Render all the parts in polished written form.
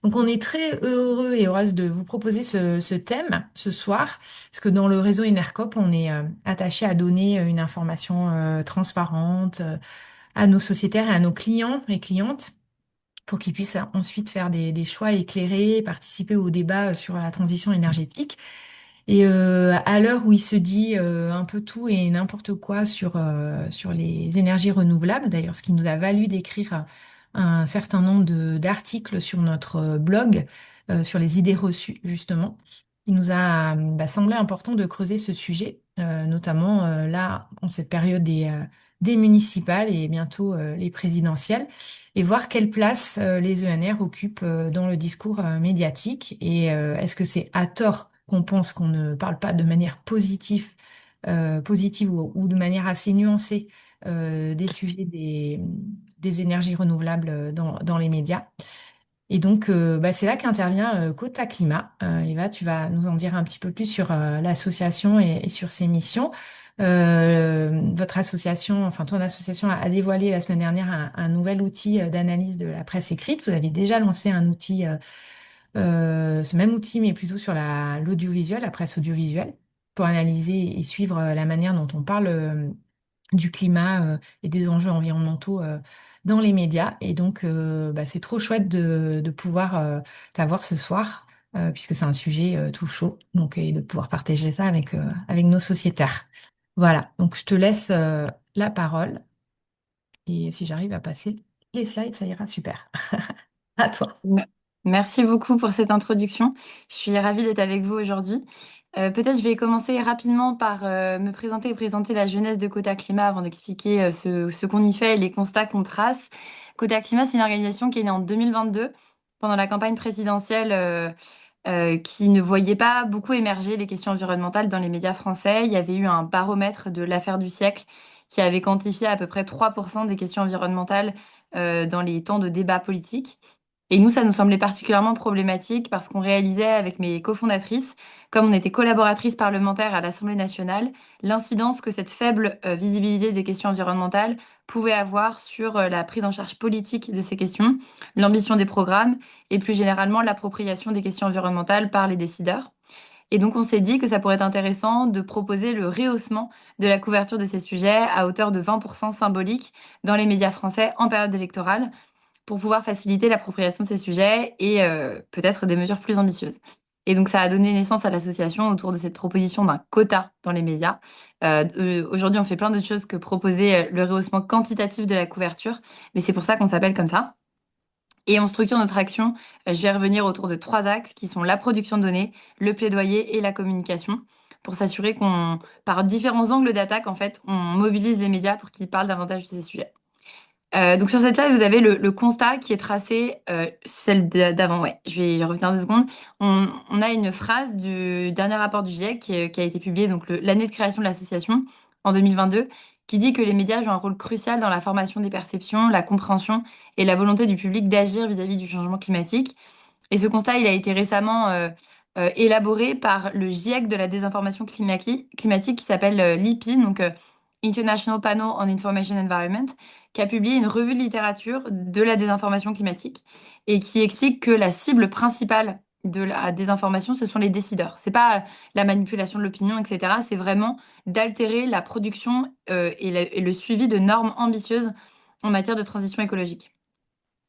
Donc on est très heureux et heureuse de vous proposer ce thème ce soir, parce que dans le réseau Enercop, on est attaché à donner une information transparente à nos sociétaires et à nos clients et clientes pour qu'ils puissent ensuite faire des choix éclairés, participer au débat sur la transition énergétique. Et à l'heure où il se dit un peu tout et n'importe quoi sur les énergies renouvelables, d'ailleurs, ce qui nous a valu d'écrire un certain nombre d'articles sur notre blog sur les idées reçues, justement, il nous a semblé important de creuser ce sujet, notamment là, en cette période des municipales et bientôt les présidentielles, et voir quelle place les ENR occupent dans le discours médiatique et est-ce que c'est à tort qu'on pense qu'on ne parle pas de manière positive ou de manière assez nuancée des sujets des énergies renouvelables dans les médias. Et donc, c'est là qu'intervient Quota Climat. Eva, tu vas nous en dire un petit peu plus sur l'association et sur ses missions. Votre association, enfin ton association a dévoilé la semaine dernière un nouvel outil d'analyse de la presse écrite. Vous avez déjà lancé un outil ce même outil, mais plutôt sur l'audiovisuel, la presse audiovisuelle, pour analyser et suivre la manière dont on parle du climat et des enjeux environnementaux dans les médias. Et donc, c'est trop chouette de pouvoir t'avoir ce soir, puisque c'est un sujet tout chaud, donc, et de pouvoir partager ça avec nos sociétaires. Voilà, donc je te laisse la parole, et si j'arrive à passer les slides, ça ira super. À toi. Me- Merci beaucoup pour cette introduction. Je suis ravie d'être avec vous aujourd'hui. Peut-être je vais commencer rapidement par me présenter et présenter la jeunesse de Quota Climat avant d'expliquer ce qu'on y fait et les constats qu'on trace. Quota Climat, c'est une organisation qui est née en 2022 pendant la campagne présidentielle qui ne voyait pas beaucoup émerger les questions environnementales dans les médias français. Il y avait eu un baromètre de l'affaire du siècle qui avait quantifié à peu près 3% des questions environnementales dans les temps de débat politique. Et nous, ça nous semblait particulièrement problématique parce qu'on réalisait avec mes cofondatrices, comme on était collaboratrices parlementaires à l'Assemblée nationale, l'incidence que cette faible visibilité des questions environnementales pouvait avoir sur la prise en charge politique de ces questions, l'ambition des programmes et plus généralement l'appropriation des questions environnementales par les décideurs. Et donc, on s'est dit que ça pourrait être intéressant de proposer le rehaussement de la couverture de ces sujets à hauteur de 20% symbolique dans les médias français en période électorale pour pouvoir faciliter l'appropriation de ces sujets et peut-être des mesures plus ambitieuses. Et donc, ça a donné naissance à l'association autour de cette proposition d'un quota dans les médias. Aujourd'hui, on fait plein d'autres choses que proposer le rehaussement quantitatif de la couverture, mais c'est pour ça qu'on s'appelle comme ça. Et on structure notre action, je vais revenir autour de trois axes qui sont la production de données, le plaidoyer et la communication, pour s'assurer qu'on, par différents angles d'attaque, en fait, on mobilise les médias pour qu'ils parlent davantage de ces sujets. Donc sur cette slide, vous avez le constat qui est tracé, celle d'avant, ouais. Je vais y revenir 2 secondes. On a une phrase du dernier rapport du GIEC qui a été publié donc l'année de création de l'association en 2022, qui dit que les médias jouent un rôle crucial dans la formation des perceptions, la compréhension et la volonté du public d'agir vis-à-vis du changement climatique. Et ce constat, il a été récemment élaboré par le GIEC de la désinformation climatique qui s'appelle l'IPI, donc International Panel on Information Environment, qui a publié une revue de littérature de la désinformation climatique et qui explique que la cible principale de la désinformation, ce sont les décideurs. C'est pas la manipulation de l'opinion, etc. C'est vraiment d'altérer la production et le suivi de normes ambitieuses en matière de transition écologique.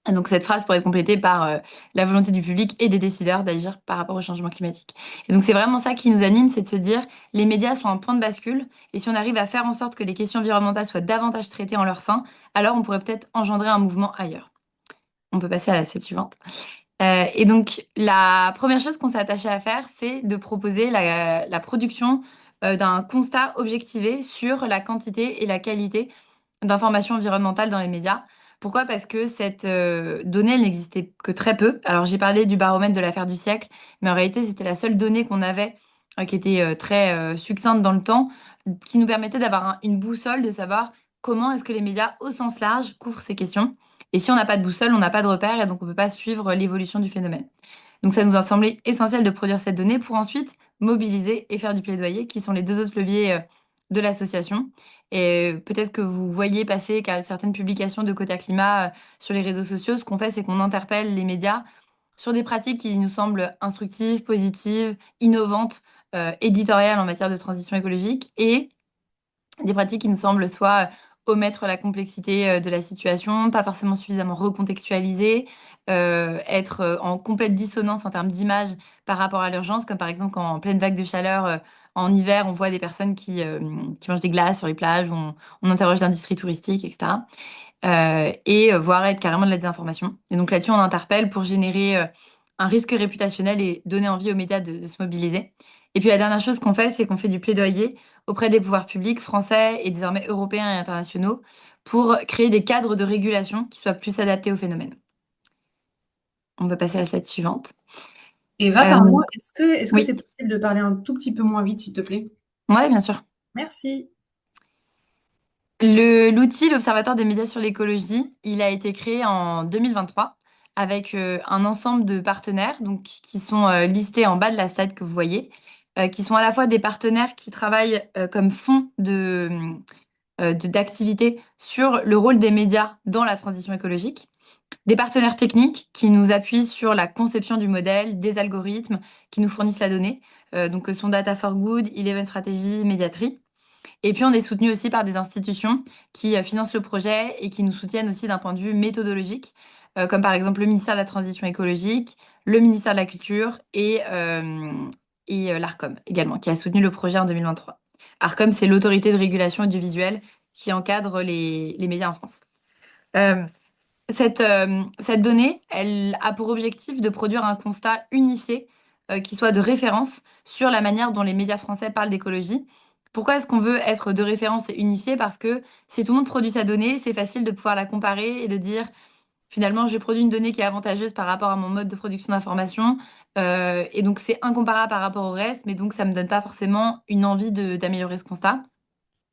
Et donc cette phrase pourrait être complétée par la volonté du public et des décideurs d'agir par rapport au changement climatique. Et donc c'est vraiment ça qui nous anime, c'est de se dire les médias sont un point de bascule et si on arrive à faire en sorte que les questions environnementales soient davantage traitées en leur sein, alors on pourrait peut-être engendrer un mouvement ailleurs. On peut passer à la slide suivante. Et donc la première chose qu'on s'est attaché à faire, c'est de proposer la production d'un constat objectivé sur la quantité et la qualité d'informations environnementales dans les médias. Pourquoi? Parce que cette donnée, elle n'existait que très peu. Alors j'ai parlé du baromètre de l'affaire du siècle, mais en réalité, c'était la seule donnée qu'on avait qui était très succincte dans le temps, qui nous permettait d'avoir une boussole, de savoir comment est-ce que les médias au sens large couvrent ces questions. Et si on n'a pas de boussole, on n'a pas de repère et donc on ne peut pas suivre l'évolution du phénomène. Donc ça nous a semblé essentiel de produire cette donnée pour ensuite mobiliser et faire du plaidoyer, qui sont les deux autres leviers de l'association. Et peut-être que vous voyez passer certaines publications de Quota Climat sur les réseaux sociaux. Ce qu'on fait, c'est qu'on interpelle les médias sur des pratiques qui nous semblent instructives, positives, innovantes, éditoriales en matière de transition écologique et des pratiques qui nous semblent soit omettre la complexité de la situation, pas forcément suffisamment recontextualisées, être en complète dissonance en termes d'image par rapport à l'urgence, comme par exemple quand en pleine vague de chaleur en hiver, on voit des personnes qui mangent des glaces sur les plages, on interroge l'industrie touristique, etc. Voire être carrément de la désinformation. Et donc là-dessus, on interpelle pour générer un risque réputationnel et donner envie aux médias de se mobiliser. Et puis la dernière chose qu'on fait, c'est qu'on fait du plaidoyer auprès des pouvoirs publics français et désormais européens et internationaux pour créer des cadres de régulation qui soient plus adaptés au phénomène. On va passer à la slide suivante. Eva, Euh, pardon, est-ce que c'est oui, possible de parler un tout petit peu moins vite, s'il te plaît? ouais, bien sûr. Merci. L'outil, l'Observatoire des médias sur l'écologie, il a été créé en 2023 avec un ensemble de partenaires donc, qui sont listés en bas de la slide que vous voyez, qui sont à la fois des partenaires qui travaillent comme fonds d'activité sur le rôle des médias dans la transition écologique, des partenaires techniques qui nous appuient sur la conception du modèle, des algorithmes qui nous fournissent la donnée, donc que sont Data for Good, Eleven Strategy, Mediatry. Et puis, on est soutenu aussi par des institutions qui financent le projet et qui nous soutiennent aussi d'un point de vue méthodologique, comme par exemple le ministère de la Transition écologique, le ministère de la Culture et l'ARCOM également, qui a soutenu le projet en 2023. ARCOM, c'est l'autorité de régulation audiovisuelle qui encadre les médias en France. Euh, cette donnée, elle a pour objectif de produire un constat unifié qui soit de référence sur la manière dont les médias français parlent d'écologie. Pourquoi est-ce qu'on veut être de référence et unifié? Parce que si tout le monde produit sa donnée, c'est facile de pouvoir la comparer et de dire finalement je produis une donnée qui est avantageuse par rapport à mon mode de production d'information et donc c'est incomparable par rapport au reste, mais donc ça me donne pas forcément une envie d'améliorer ce constat.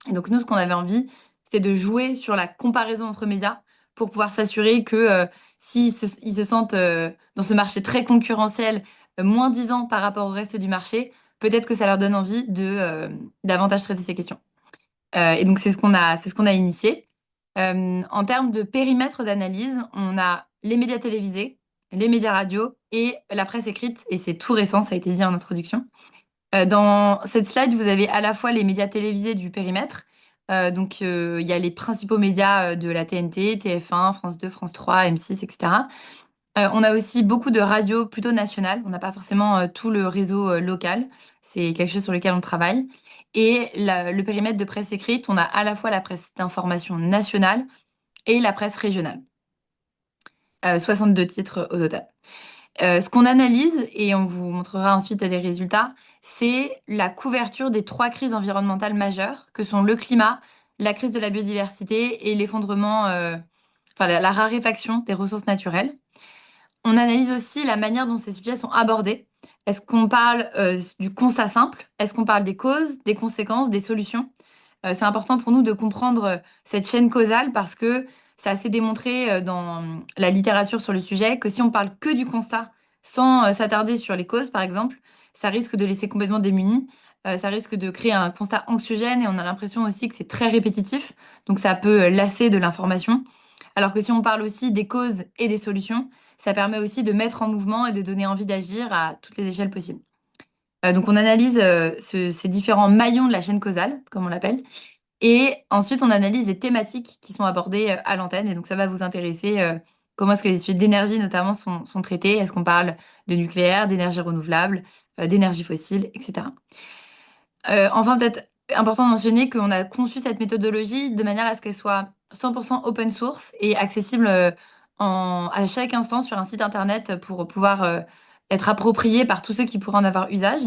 Et donc nous, ce qu'on avait envie, c'était de jouer sur la comparaison entre médias pour pouvoir s'assurer que ils se sentent dans ce marché très concurrentiel, moins disant par rapport au reste du marché, peut-être que ça leur donne envie davantage traiter ces questions. Et donc c'est ce qu'on a initié. En termes de périmètre d'analyse, on a les médias télévisés, les médias radio et la presse écrite, et c'est tout récent, ça a été dit en introduction. Dans cette slide, vous avez à la fois les médias télévisés du périmètre. Il y a les principaux médias de la TNT, TF1, France 2, France 3, M6, etc. On a aussi beaucoup de radios plutôt nationales. On n'a pas forcément tout le réseau local. C'est quelque chose sur lequel on travaille. Et le périmètre de presse écrite, on a à la fois la presse d'information nationale et la presse régionale. 62 titres au total. Ce qu'on analyse, et on vous montrera ensuite les résultats, c'est la couverture des trois crises environnementales majeures, que sont le climat, la crise de la biodiversité et l'effondrement, enfin la raréfaction des ressources naturelles. On analyse aussi la manière dont ces sujets sont abordés. Est-ce qu'on parle du constat simple? Est-ce qu'on parle des causes, des conséquences, des solutions? C'est important pour nous de comprendre cette chaîne causale parce que ça a assez démontré dans la littérature sur le sujet que si on parle que du constat sans s'attarder sur les causes, par exemple, ça risque de laisser complètement démunis. Ça risque de créer un constat anxiogène et on a l'impression aussi que c'est très répétitif. Donc ça peut lasser de l'information. Alors que si on parle aussi des causes et des solutions, ça permet aussi de mettre en mouvement et de donner envie d'agir à toutes les échelles possibles. Donc on analyse ces différents maillons de la chaîne causale, comme on l'appelle, et ensuite on analyse les thématiques qui sont abordées à l'antenne. Et donc ça va vous intéresser comment est-ce que les sujets d'énergie notamment sont traités. Est-ce qu'on parle de nucléaire, d'énergie renouvelable, d'énergie fossile, etc. Enfin, peut-être important de mentionner qu'on a conçu cette méthodologie de manière à ce qu'elle soit 100% open source et accessible à chaque instant sur un site internet pour pouvoir être appropriée par tous ceux qui pourraient en avoir usage.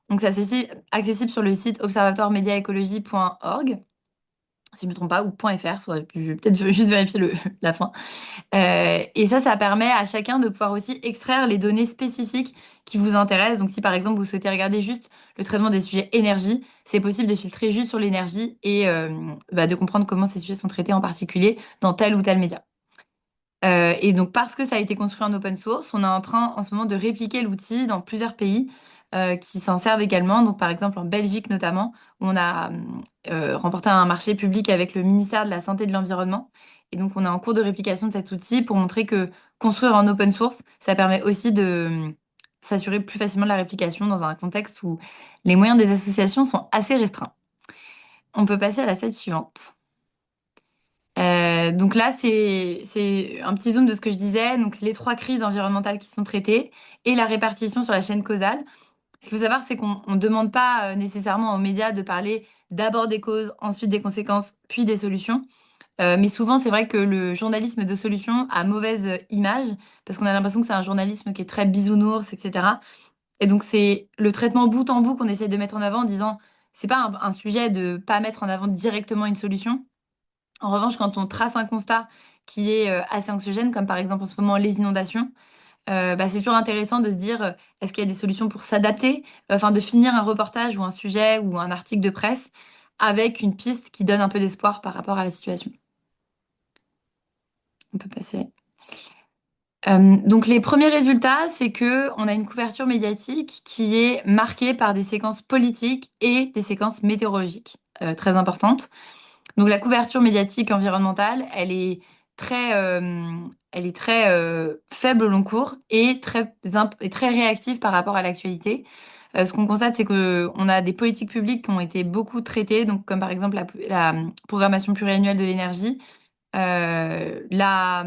Donc, c'est accessible sur le site observatoiremédiaécologie.org, si je ne me trompe pas, ou .fr, je vais peut-être juste vérifier la fin. Et ça permet à chacun de pouvoir aussi extraire les données spécifiques qui vous intéressent. Donc, si par exemple vous souhaitez regarder juste le traitement des sujets énergie, c'est possible de filtrer juste sur l'énergie et de comprendre comment ces sujets sont traités en particulier dans tel ou tel média. Et donc, parce que ça a été construit en open source, on est en train en ce moment de répliquer l'outil dans plusieurs pays qui s'en servent également. Donc, par exemple, en Belgique notamment, où on a remporté un marché public avec le ministère de la Santé et de l'Environnement. Et donc, on est en cours de réplication de cet outil pour montrer que construire en open source, ça permet aussi de s'assurer plus facilement de la réplication dans un contexte où les moyens des associations sont assez restreints. On peut passer à la slide suivante. Donc là, c'est un petit zoom de ce que je disais. Donc, les trois crises environnementales qui sont traitées et la répartition sur la chaîne causale. Ce qu'il faut savoir, c'est qu'on ne demande pas nécessairement aux médias de parler d'abord des causes, ensuite des conséquences, puis des solutions. Mais souvent, c'est vrai que le journalisme de solution a mauvaise image parce qu'on a l'impression que c'est un journalisme qui est très bisounours, etc. Et donc, c'est le traitement bout en bout qu'on essaie de mettre en avant en disant, c'est pas un sujet de pas mettre en avant directement une solution. En revanche, quand on trace un constat qui est assez anxiogène, comme par exemple en ce moment les inondations, bah, c'est toujours intéressant de se dire, est-ce qu'il y a des solutions pour s'adapter, enfin de finir un reportage ou un sujet ou un article de presse avec une piste qui donne un peu d'espoir par rapport à la situation. On peut passer. Donc les premiers résultats, c'est que on a une couverture médiatique qui est marquée par des séquences politiques et des séquences météorologiques très importantes. Donc la couverture médiatique environnementale, elle est très faible au long cours et et très réactive par rapport à l'actualité. Ce qu'on constate, c'est que on a des politiques publiques qui ont été beaucoup traitées, donc comme par exemple la programmation pluriannuelle de l'énergie. Euh, la,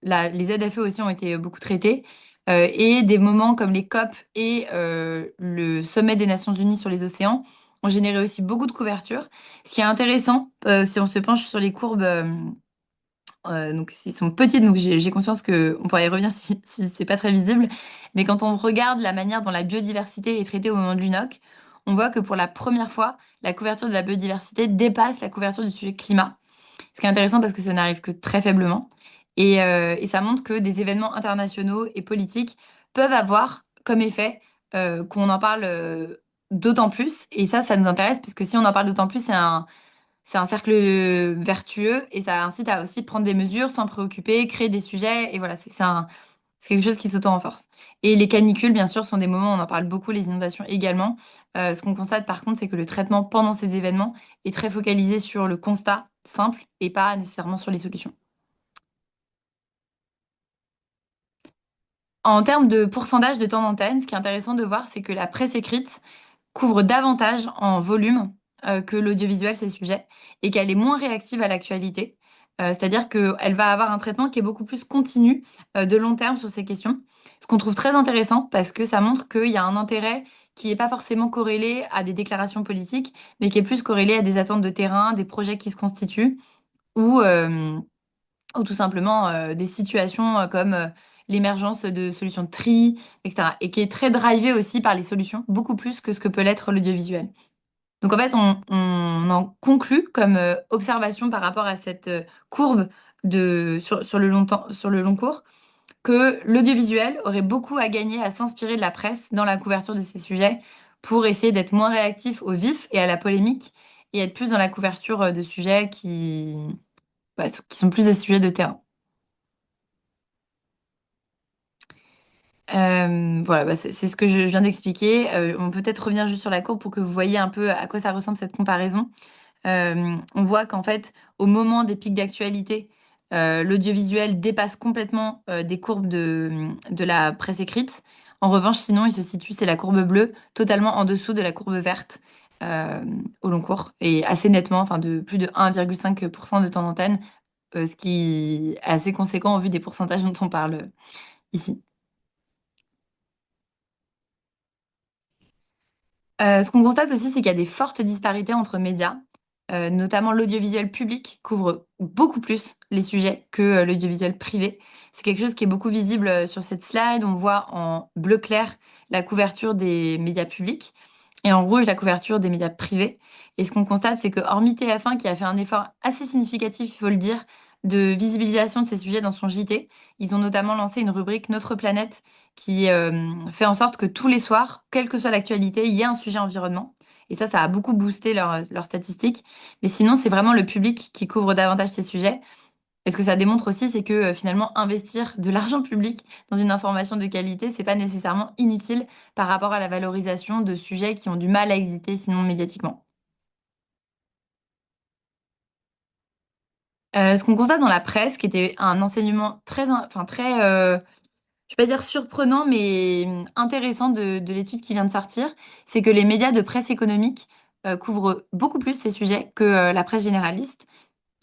les ZFE aussi ont été beaucoup traités. Et des moments comme les COP et le sommet des Nations Unies sur les océans ont généré aussi beaucoup de couverture. Ce qui est intéressant, si on se penche sur les courbes, donc ils sont petites, donc j'ai conscience qu'on pourrait y revenir si c'est pas très visible. Mais quand on regarde la manière dont la biodiversité est traitée au moment de l'UNOC, on voit que pour la première fois, la couverture de la biodiversité dépasse la couverture du sujet climat. Ce qui est intéressant parce que ça n'arrive que très faiblement. Et ça montre que des événements internationaux et politiques peuvent avoir comme effet qu'on en parle d'autant plus. Et ça nous intéresse parce que si on en parle d'autant plus, c'est un cercle vertueux et ça incite à aussi prendre des mesures, s'en préoccuper, créer des sujets. Et voilà, c'est quelque chose qui s'auto-renforce. Et les canicules, bien sûr, sont des moments où on en parle beaucoup, les inondations également. Ce qu'on constate par contre, c'est que le traitement pendant ces événements est très focalisé sur le constat simple et pas nécessairement sur les solutions. En termes de pourcentage de temps d'antenne, ce qui est intéressant de voir, c'est que la presse écrite couvre davantage en volume que l'audiovisuel ces sujets et qu'elle est moins réactive à l'actualité. C'est-à-dire qu'elle va avoir un traitement qui est beaucoup plus continu, de long terme sur ces questions. Ce qu'on trouve très intéressant parce que ça montre qu'il y a un intérêt qui n'est pas forcément corrélé à des déclarations politiques, mais qui est plus corrélé à des attentes de terrain, des projets qui se constituent ou, euh, ou tout simplement des situations comme l'émergence de solutions de tri, etc. Et qui est très drivé aussi par les solutions, beaucoup plus que ce que peut l'être l'audiovisuel. Donc en fait, on en conclut comme observation par rapport à cette courbe sur le sur le long cours que l'audiovisuel aurait beaucoup à gagner à s'inspirer de la presse dans la couverture de ces sujets pour essayer d'être moins réactif au vif et à la polémique et être plus dans la couverture de sujets qui sont plus des sujets de terrain. Voilà, bah, c'est ce que je viens d'expliquer. On peut peut-être revenir juste sur la courbe pour que vous voyez un peu à quoi ça ressemble cette comparaison. On voit qu'en fait, au moment des pics d'actualité, l'audiovisuel dépasse complètement des courbes de la presse écrite. En revanche, sinon, il se situe, c'est la courbe bleue, totalement en dessous de la courbe verte euh, au long cours, et assez nettement, enfin de plus de 1,5% de temps d'antenne, ce qui est assez conséquent au vu des pourcentages dont on parle ici. Ce qu'on constate aussi, c'est qu'il y a des fortes disparités entre médias, notamment l'audiovisuel public couvre beaucoup plus les sujets que l'audiovisuel privé. C'est quelque chose qui est beaucoup visible sur cette slide. On voit en bleu clair la couverture des médias publics et en rouge la couverture des médias privés. Et ce qu'on constate, c'est que hormis TF1 qui a fait un effort assez significatif, il faut le dire, de visibilisation de ces sujets dans son JT, ils ont notamment lancé une rubrique Notre planète qui fait en sorte que tous les soirs, quelle que soit l'actualité, il y a un sujet environnement. Et ça a beaucoup boosté leurs statistiques. Mais sinon, c'est vraiment le public qui couvre davantage ces sujets. Et ce que ça démontre aussi, c'est que finalement, investir de l'argent public dans une information de qualité, c'est pas nécessairement inutile par rapport à la valorisation de sujets qui ont du mal à exister sinon médiatiquement. Ce qu'on constate dans la presse, qui était un enseignement enfin très, je vais pas dire surprenant, mais intéressant de l'étude qui vient de sortir, c'est que les médias de presse économique couvrent beaucoup plus ces sujets que la presse généraliste.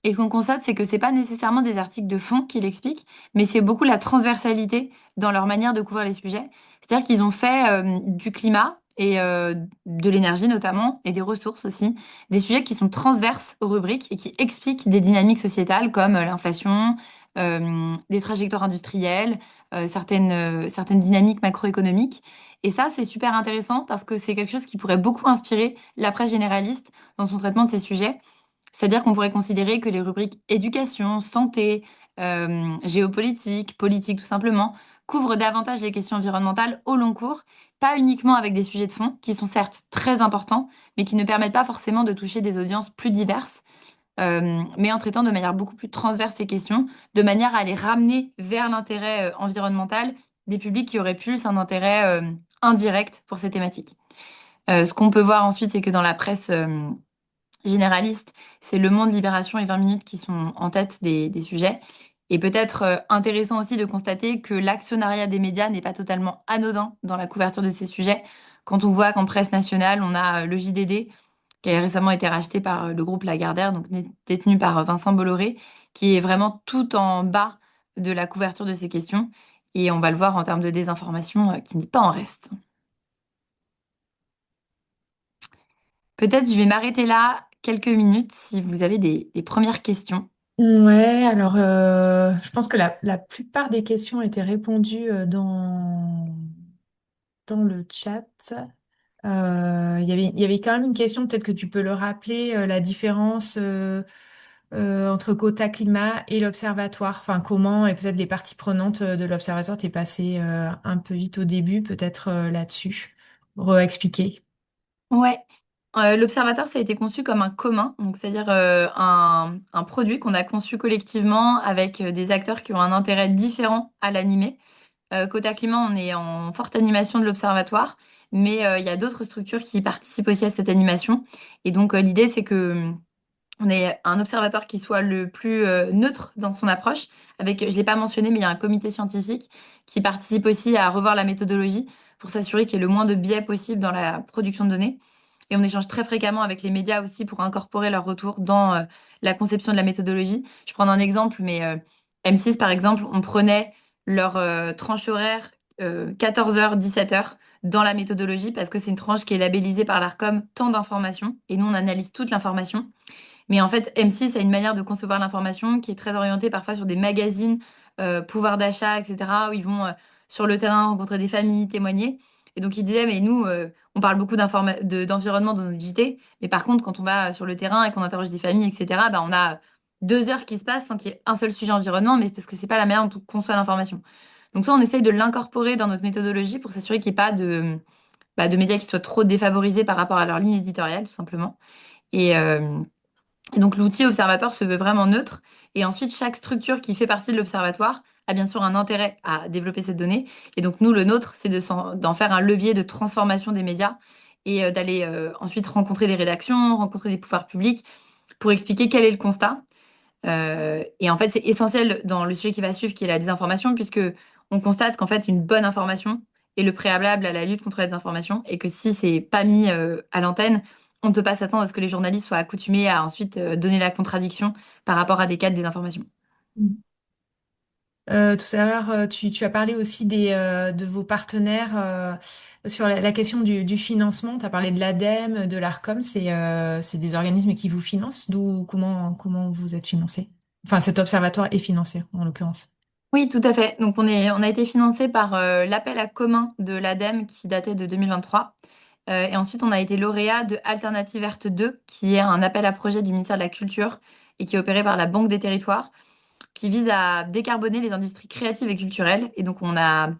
Et ce qu'on constate, c'est que c'est pas nécessairement des articles de fond qui l'expliquent, mais c'est beaucoup la transversalité dans leur manière de couvrir les sujets. C'est-à-dire qu'ils ont fait du climat et de l'énergie notamment, et des ressources aussi, des sujets qui sont transverses aux rubriques et qui expliquent des dynamiques sociétales comme l'inflation, des trajectoires industrielles, certaines dynamiques macroéconomiques. Et ça, c'est super intéressant parce que c'est quelque chose qui pourrait beaucoup inspirer la presse généraliste dans son traitement de ces sujets. C'est-à-dire qu'on pourrait considérer que les rubriques éducation, santé, géopolitique, politique tout simplement, couvrent davantage les questions environnementales au long cours, pas uniquement avec des sujets de fond, qui sont certes très importants, mais qui ne permettent pas forcément de toucher des audiences plus diverses, mais en traitant de manière beaucoup plus transverse ces questions, de manière à les ramener vers l'intérêt environnemental des publics qui auraient plus un intérêt indirect pour ces thématiques. Ce qu'on peut voir ensuite, c'est que dans la presse généraliste, c'est Le Monde, Libération et 20 minutes qui sont en tête des sujets. Et peut-être intéressant aussi de constater que l'actionnariat des médias n'est pas totalement anodin dans la couverture de ces sujets. Quand on voit qu'en presse nationale, on a le JDD, qui a récemment été racheté par le groupe Lagardère, donc détenu par Vincent Bolloré, qui est vraiment tout en bas de la couverture de ces questions. Et on va le voir en termes de désinformation, qui n'est pas en reste. Peut-être je vais m'arrêter là quelques minutes si vous avez des premières questions. Ouais, alors je pense que la plupart des questions ont été répondues dans le chat. Il y avait quand même une question, peut-être que tu peux le rappeler, la différence entre Quota Climat et l'Observatoire. Enfin, comment, et peut-être les parties prenantes de l'Observatoire, t'es passé un peu vite au début, peut-être là-dessus. Re-expliquer. Ouais. L'observatoire, ça a été conçu comme un commun, donc c'est-à-dire un produit qu'on a conçu collectivement avec des acteurs qui ont un intérêt différent à l'animer. Côté climat, on est en forte animation de l'observatoire, mais il y a d'autres structures qui participent aussi à cette animation. Et donc l'idée, c'est que on ait un observatoire qui soit le plus neutre dans son approche. Avec, je l'ai pas mentionné, mais il y a un comité scientifique qui participe aussi à revoir la méthodologie pour s'assurer qu'il y ait le moins de biais possible dans la production de données. Et on échange très fréquemment avec les médias aussi pour incorporer leur retour dans la conception de la méthodologie. Je prends un exemple, mais M6, par exemple, on prenait leur tranche horaire 14h, 17h dans la méthodologie parce que c'est une tranche qui est labellisée par l'ARCOM, tant d'informations, et nous, on analyse toute l'information. Mais en fait, M6 a une manière de concevoir l'information qui est très orientée parfois sur des magazines, pouvoir d'achat, etc., où ils vont sur le terrain rencontrer des familles, témoigner. Et donc, il disait, mais nous, on parle beaucoup d'environnement dans nos JT, mais par contre, quand on va sur le terrain et qu'on interroge des familles, etc., bah, on a 2 heures qui se passent sans qu'il y ait un seul sujet environnement, mais parce que c'est pas la manière dont on conçoit l'information. Donc ça, on essaye de l'incorporer dans notre méthodologie pour s'assurer qu'il n'y ait pas de médias qui soient trop défavorisés par rapport à leur ligne éditoriale, tout simplement. Et, euh, et donc l'outil observatoire se veut vraiment neutre. Et ensuite, chaque structure qui fait partie de l'observatoire a bien sûr un intérêt à développer cette donnée. Et donc nous, le nôtre, c'est d'en faire un levier de transformation des médias et d'aller ensuite rencontrer des rédactions, rencontrer des pouvoirs publics pour expliquer quel est le constat. Et en fait, c'est essentiel dans le sujet qui va suivre, qui est la désinformation, puisque on constate qu'en fait, une bonne information est le préalable à la lutte contre la désinformation, et que si c'est pas mis à l'antenne, on ne peut pas s'attendre à ce que les journalistes soient accoutumés à ensuite donner la contradiction par rapport à des cas de désinformation. Tout à l'heure, tu as parlé aussi de vos partenaires sur la question du financement. Tu as parlé de l'ADEME, de l'ARCOM. C'est des organismes qui vous financent. Comment vous êtes financé? Enfin, cet observatoire est financé, en l'occurrence. Oui, tout à fait. Donc on a été financé par l'appel à commun de l'ADEME qui datait de 2023. Et ensuite, on a été lauréat de Alternative Verte 2, qui est un appel à projet du ministère de la Culture et qui est opéré par la Banque des Territoires, qui vise à décarboner les industries créatives et culturelles. Et donc, on a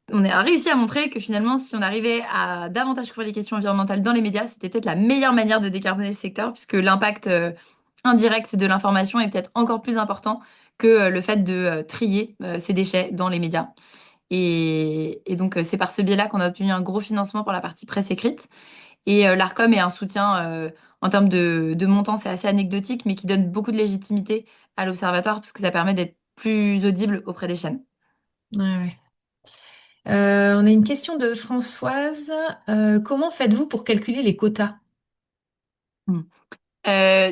réussi à montrer que finalement, si on arrivait à davantage couvrir les questions environnementales dans les médias, c'était peut-être la meilleure manière de décarboner ce secteur, puisque l'impact indirect de l'information est peut-être encore plus important que le fait de trier ces déchets dans les médias. Et donc, c'est par ce biais-là qu'on a obtenu un gros financement pour la partie presse écrite. Et l'ARCOM est un soutien en termes de montant, c'est assez anecdotique, mais qui donne beaucoup de légitimité à l'Observatoire parce que ça permet d'être plus audible auprès des chaînes. Ouais, ouais. On a une question de Françoise. Comment faites-vous pour calculer les quotas? Mm.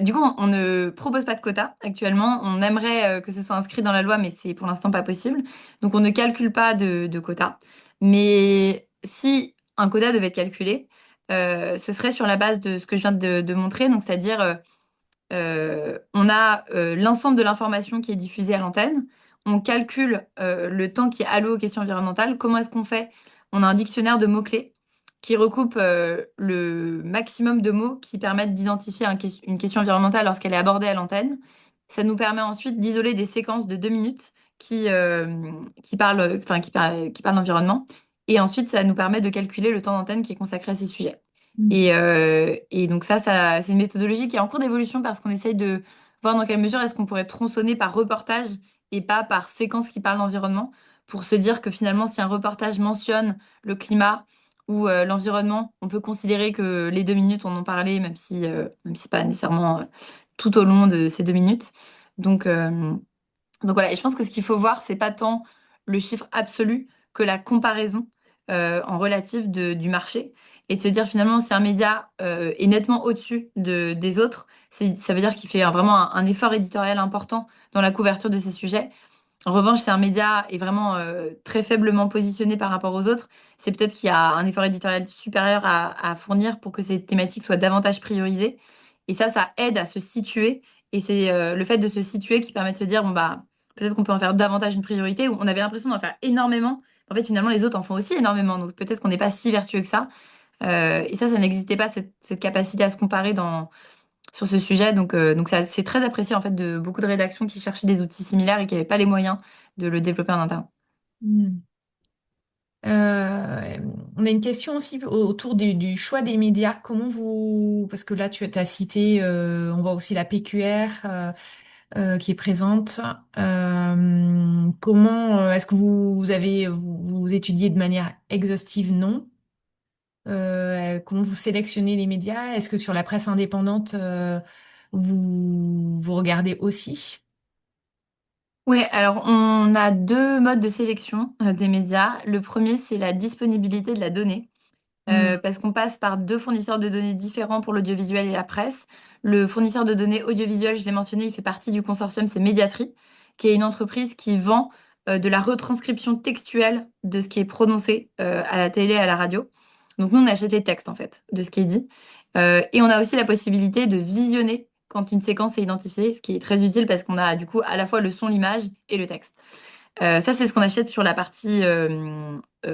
Du coup, on ne propose pas de quota actuellement. On aimerait que ce soit inscrit dans la loi, mais c'est pour l'instant pas possible. Donc, on ne calcule pas de quota. Mais si un quota devait être calculé, ce serait sur la base de ce que je viens de montrer, donc c'est-à-dire on a l'ensemble de l'information qui est diffusée à l'antenne. On calcule le temps qui est alloué aux questions environnementales. Comment est-ce qu'on fait? On a un dictionnaire de mots-clés qui recoupe le maximum de mots qui permettent d'identifier une question environnementale lorsqu'elle est abordée à l'antenne. Ça nous permet ensuite d'isoler des séquences de 2 minutes qui parlent, enfin, qui parlent d'environnement. Et ensuite, ça nous permet de calculer le temps d'antenne qui est consacré à ces sujets. Et donc c'est une méthodologie qui est en cours d'évolution parce qu'on essaye de voir dans quelle mesure est-ce qu'on pourrait tronçonner par reportage et pas par séquence qui parle d'environnement pour se dire que finalement, si un reportage mentionne le climat ou l'environnement, on peut considérer que les 2 minutes en ont parlé, même si pas nécessairement tout au long de ces 2 minutes. Donc, euh, donc voilà, et je pense que ce qu'il faut voir, c'est pas tant le chiffre absolu que la comparaison en relative du marché. Et de se dire finalement, si un média est nettement au-dessus des autres, ça veut dire qu'il fait vraiment un effort éditorial important dans la couverture de ces sujets. En revanche, si un média est vraiment très faiblement positionné par rapport aux autres, c'est peut-être qu'il y a un effort éditorial supérieur à fournir pour que ces thématiques soient davantage priorisées. Et ça aide à se situer. Et c'est le fait de se situer qui permet de se dire, bon, bah, peut-être qu'on peut en faire davantage une priorité, ou on avait l'impression d'en faire énormément. En fait, finalement, les autres en font aussi énormément. Donc peut-être qu'on n'est pas si vertueux que ça. Et ça n'existait pas, cette capacité à se comparer sur ce sujet. Donc c'est très apprécié en fait de beaucoup de rédactions qui cherchaient des outils similaires et qui n'avaient pas les moyens de le développer en interne. Hmm. Euh, on a une question aussi autour du choix des médias. Comment vous, parce que là tu as cité, on voit aussi la PQR qui est présente. Comment est-ce que vous étudiez de manière exhaustive? Non. Comment vous sélectionnez les médias? Est-ce que sur la presse indépendante, vous regardez aussi? Oui, alors on a deux modes de sélection des médias. Le premier, c'est la disponibilité de la donnée. Hmm. Parce qu'on passe par deux fournisseurs de données différents pour l'audiovisuel et la presse. Le fournisseur de données audiovisuel, je l'ai mentionné, il fait partie du consortium, c'est Mediatry, qui est une entreprise qui vend de la retranscription textuelle de ce qui est prononcé à la télé et à la radio. Donc nous, on achète les textes, en fait, de ce qui est dit. Et on a aussi la possibilité de visionner quand une séquence est identifiée, ce qui est très utile parce qu'on a du coup à la fois le son, l'image et le texte. Ça, c'est ce qu'on achète sur la partie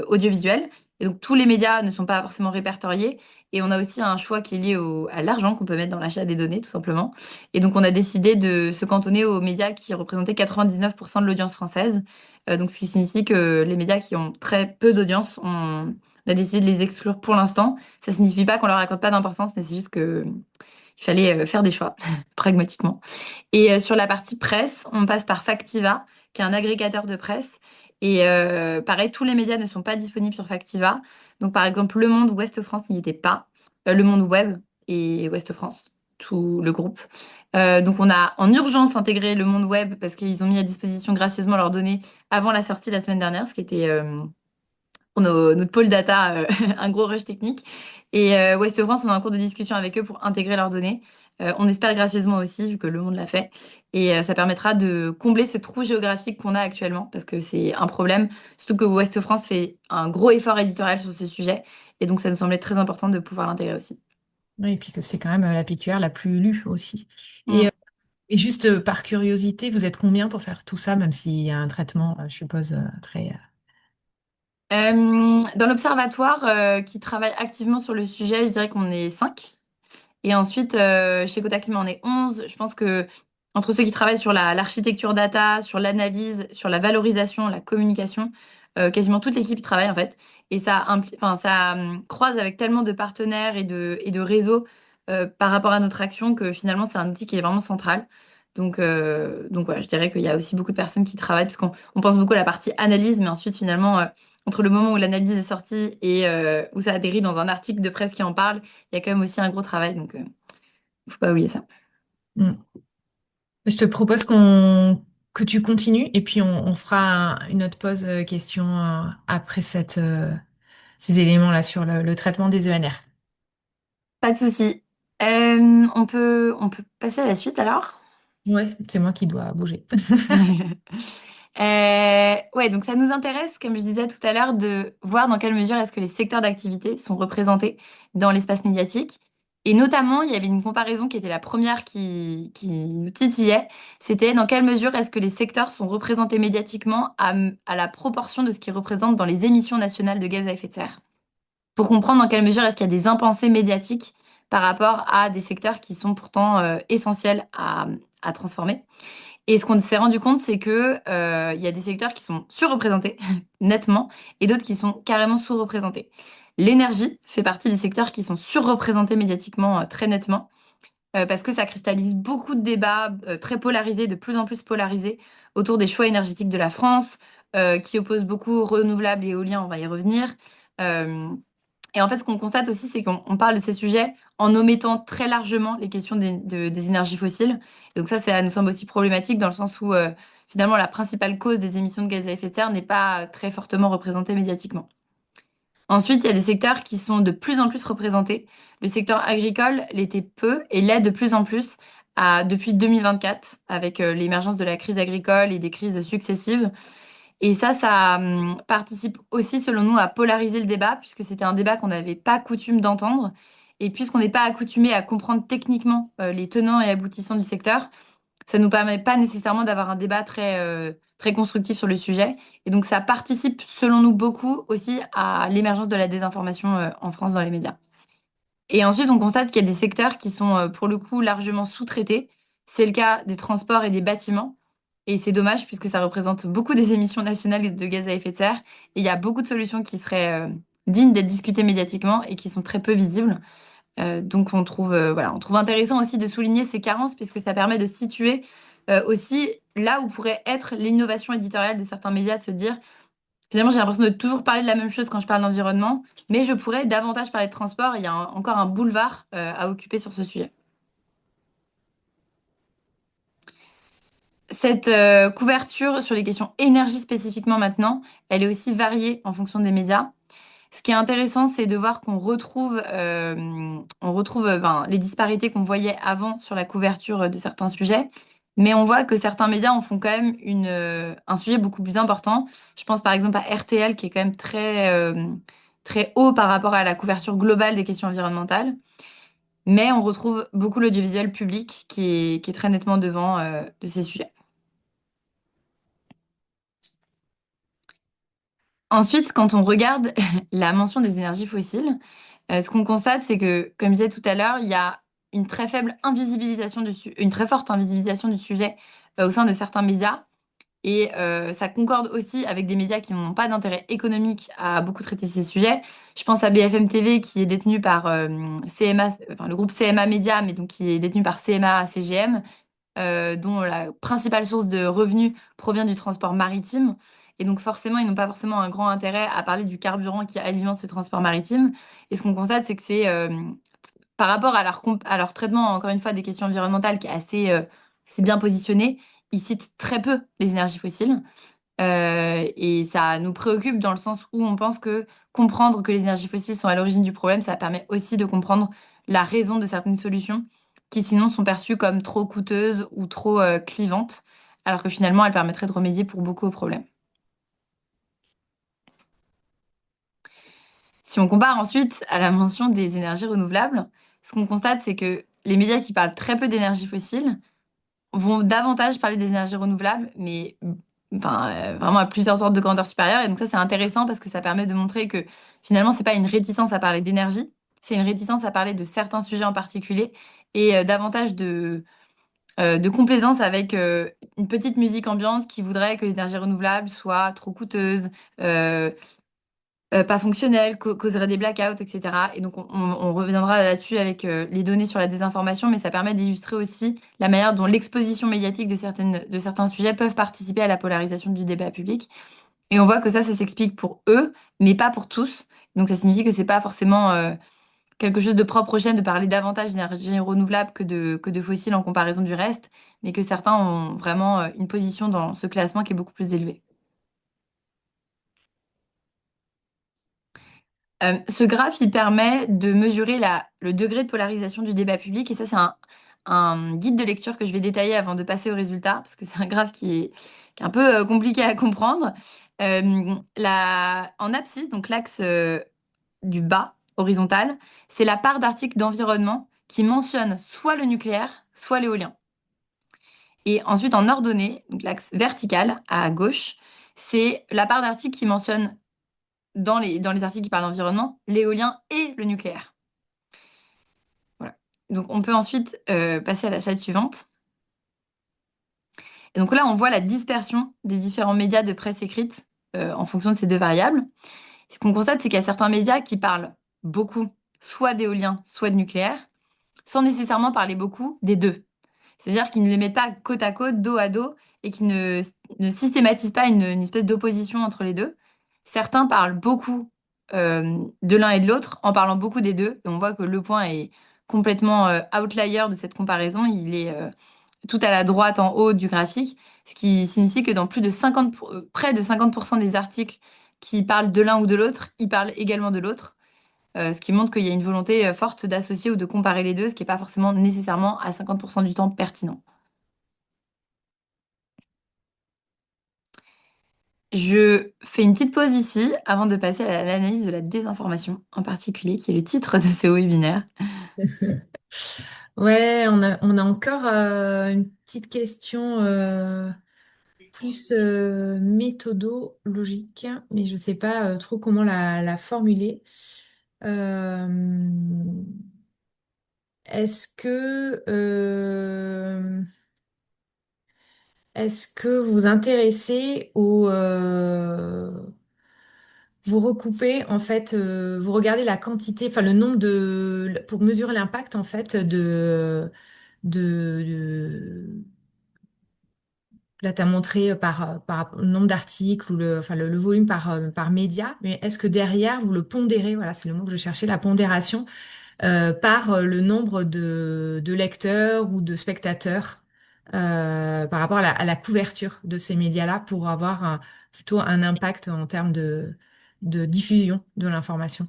audiovisuelle. Et donc, tous les médias ne sont pas forcément répertoriés. Et on a aussi un choix qui est lié à l'argent qu'on peut mettre dans l'achat des données, tout simplement. Et donc, on a décidé de se cantonner aux médias qui représentaient 99% de l'audience française. Donc, ce qui signifie que les médias qui ont très peu d'audience, on a décidé de les exclure pour l'instant. Ça signifie pas qu'on leur accorde pas d'importance, mais c'est juste que il fallait faire des choix, pragmatiquement. Et sur la partie presse, on passe par Factiva, qui est un agrégateur de presse. Et pareil, tous les médias ne sont pas disponibles sur Factiva. Donc par exemple, Le Monde ou Ouest France n'y étaient pas. Le Monde Web et Ouest France, tout le groupe. Donc on a en urgence intégré Le Monde Web parce qu'ils ont mis à disposition gracieusement leurs données avant la sortie la semaine dernière, ce qui était pour notre pôle data, un gros rush technique. Et Ouest France, on est en cours de discussion avec eux pour intégrer leurs données. On espère gracieusement aussi, vu que Le Monde l'a fait. Et ça permettra de combler ce trou géographique qu'on a actuellement, parce que c'est un problème, surtout que Ouest France fait un gros effort éditorial sur ce sujet. Et donc, ça nous semblait très important de pouvoir l'intégrer aussi. Oui, et puis que c'est quand même la PQR la plus lue aussi. Et, Mm. et juste par curiosité, vous êtes combien pour faire tout ça, même s'il y a un traitement, je suppose, très... Dans l'observatoire qui travaille activement sur le sujet, je dirais qu'on est 5. Et ensuite, chez Kotak Climat, on est 11. Je pense que entre ceux qui travaillent sur l'architecture data, sur l'analyse, sur la valorisation, la communication, quasiment toute l'équipe y travaille en fait. Et enfin, ça croise avec tellement de partenaires et de réseaux par rapport à notre action que finalement, c'est un outil qui est vraiment central. Donc voilà, je dirais qu'il y a aussi beaucoup de personnes qui travaillent, parce qu'on pense beaucoup à la partie analyse, mais ensuite, finalement, entre le moment où l'analyse est sortie et où ça atterrit dans un article de presse qui en parle, il y a quand même aussi un gros travail, donc faut pas oublier ça. Mm. Je te propose que tu continues et puis on fera une autre pause question après ces éléments-là sur le traitement des ENR. Pas de souci. On peut passer à la suite alors? Ouais, c'est moi qui dois bouger. Ouais, donc ça nous intéresse, comme je disais tout à l'heure, de voir dans quelle mesure est-ce que les secteurs d'activité sont représentés dans l'espace médiatique. Et notamment, il y avait une comparaison qui était la première qui nous titillait. C'était dans quelle mesure est-ce que les secteurs sont représentés médiatiquement à la proportion de ce qu'ils représentent dans les émissions nationales de gaz à effet de serre. Pour comprendre dans quelle mesure est-ce qu'il y a des impensés médiatiques par rapport à des secteurs qui sont pourtant essentiels à transformer. Et ce qu'on s'est rendu compte, c'est que il y a des secteurs qui sont surreprésentés nettement et d'autres qui sont carrément sous-représentés. L'énergie fait partie des secteurs qui sont surreprésentés médiatiquement très nettement parce que ça cristallise beaucoup de débats très polarisés, de plus en plus polarisés autour des choix énergétiques de la France, qui opposent beaucoup renouvelables et éoliens, on va y revenir. Euh, et en fait, ce qu'on constate aussi, c'est qu'on parle de ces sujets en omettant très largement les questions des énergies fossiles. Et donc ça nous semble aussi problématique dans le sens où finalement la principale cause des émissions de gaz à effet de serre n'est pas très fortement représentée médiatiquement. Ensuite, il y a des secteurs qui sont de plus en plus représentés. Le secteur agricole l'était peu et l'est de plus en plus depuis 2024 avec l'émergence de la crise agricole et des crises successives. Et ça participe aussi, selon nous, à polariser le débat, puisque c'était un débat qu'on n'avait pas coutume d'entendre. Et puisqu'on n'est pas accoutumé à comprendre techniquement les tenants et aboutissants du secteur, ça ne nous permet pas nécessairement d'avoir un débat très constructif sur le sujet. Et donc ça participe, selon nous, beaucoup aussi à l'émergence de la désinformation en France dans les médias. Et ensuite, on constate qu'il y a des secteurs qui sont pour le coup largement sous-traités. C'est le cas des transports et des bâtiments. Et c'est dommage puisque ça représente beaucoup des émissions nationales de gaz à effet de serre. Et il y a beaucoup de solutions qui seraient dignes d'être discutées médiatiquement et qui sont très peu visibles. Donc voilà, on trouve intéressant aussi de souligner ces carences puisque ça permet de situer aussi là où pourrait être l'innovation éditoriale de certains médias, de se dire finalement, j'ai l'impression de toujours parler de la même chose quand je parle d'environnement, mais je pourrais davantage parler de transport. Il y a encore un boulevard à occuper sur ce sujet. Cette couverture sur les questions énergie spécifiquement maintenant, elle est aussi variée en fonction des médias. Ce qui est intéressant, c'est de voir on retrouve ben, les disparités qu'on voyait avant sur la couverture de certains sujets, mais on voit que certains médias en font quand même un sujet beaucoup plus important. Je pense par exemple à RTL, qui est quand même très haut par rapport à la couverture globale des questions environnementales, mais on retrouve beaucoup l'audiovisuel public qui est très nettement devant de ces sujets. Ensuite, quand on regarde la mention des énergies fossiles, ce qu'on constate, c'est que, comme je disais tout à l'heure, il y a une très faible invisibilisation une très forte invisibilisation du sujet au sein de certains médias. Et ça concorde aussi avec des médias qui n'ont pas d'intérêt économique à beaucoup traiter ces sujets. Je pense à BFM TV qui est détenu par CMA, enfin le groupe CMA Média, mais donc qui est détenu par CMA CGM, dont la principale source de revenus provient du transport maritime. Et donc forcément, ils n'ont pas forcément un grand intérêt à parler du carburant qui alimente ce transport maritime. Et ce qu'on constate, c'est que c'est par rapport à à leur traitement, encore une fois, des questions environnementales qui est assez bien positionné, ils citent très peu les énergies fossiles. Et ça nous préoccupe dans le sens où on pense que comprendre que les énergies fossiles sont à l'origine du problème, ça permet aussi de comprendre la raison de certaines solutions qui sinon sont perçues comme trop coûteuses ou trop clivantes, alors que finalement elles permettraient de remédier pour beaucoup aux problèmes. Si on compare ensuite à la mention des énergies renouvelables, ce qu'on constate, c'est que les médias qui parlent très peu d'énergie fossile vont davantage parler des énergies renouvelables, mais enfin, vraiment à plusieurs ordres de grandeur supérieure. Et donc ça, c'est intéressant parce que ça permet de montrer que finalement, c'est pas une réticence à parler d'énergie, c'est une réticence à parler de certains sujets en particulier et davantage de complaisance avec une petite musique ambiante qui voudrait que les énergies renouvelables soient trop coûteuses, euh, pas fonctionnelles, causeraient des blackouts, etc. Et donc on reviendra là-dessus avec les données sur la désinformation, mais ça permet d'illustrer aussi la manière dont l'exposition médiatique de certains sujets peuvent participer à la polarisation du débat public. Et on voit que ça s'explique pour eux, mais pas pour tous. Donc ça signifie que c'est pas forcément quelque chose de propre aux chaînes de parler davantage d'énergie renouvelable que de fossiles en comparaison du reste, mais que certains ont vraiment une position dans ce classement qui est beaucoup plus élevée. Ce graphe, il permet de mesurer le degré de polarisation du débat public, et ça, c'est un guide de lecture que je vais détailler avant de passer aux résultats, parce que c'est un graphe qui est un peu compliqué à comprendre. En abscisse, donc l'axe du bas, horizontal, c'est la part d'articles d'environnement qui mentionnent soit le nucléaire, soit l'éolien. Et ensuite, en ordonnée, donc l'axe vertical à gauche, c'est la part d'articles qui mentionnent dans les articles qui parlent d'environnement, l'éolien et le nucléaire. Voilà. Donc on peut ensuite passer à la slide suivante. Et donc là, on voit la dispersion des différents médias de presse écrite en fonction de ces deux variables. Et ce qu'on constate, c'est qu'il y a certains médias qui parlent beaucoup, soit d'éolien, soit de nucléaire, sans nécessairement parler beaucoup des deux. C'est-à-dire qu'ils ne les mettent pas côte à côte, dos à dos, et qui ne systématisent pas une espèce d'opposition entre les deux. Certains parlent beaucoup de l'un et de l'autre en parlant beaucoup des deux. Et on voit que Le Point est complètement outlier de cette comparaison. Il est tout à la droite en haut du graphique, ce qui signifie que dans près de 50% des articles qui parlent de l'un ou de l'autre, ils parlent également de l'autre. Ce qui montre qu'il y a une volonté forte d'associer ou de comparer les deux, ce qui n'est pas forcément nécessairement à 50% du temps pertinent. Je fais une petite pause ici avant de passer à l'analyse de la désinformation en particulier, qui est le titre de ce webinaire. Ouais, on a encore une petite question plus méthodologique, mais je ne sais pas trop comment la formuler. Euh, est-ce que, est-ce que vous vous intéressez vous recoupez en fait, vous regardez la quantité, enfin le nombre pour mesurer l'impact en fait de là, tu as montré par le nombre d'articles ou enfin, le volume par média, mais est-ce que derrière, vous le pondérez, voilà, c'est le mot que je cherchais, la pondération, par le nombre de lecteurs ou de spectateurs par rapport à la couverture de ces médias-là pour avoir plutôt un impact en termes de diffusion de l'information?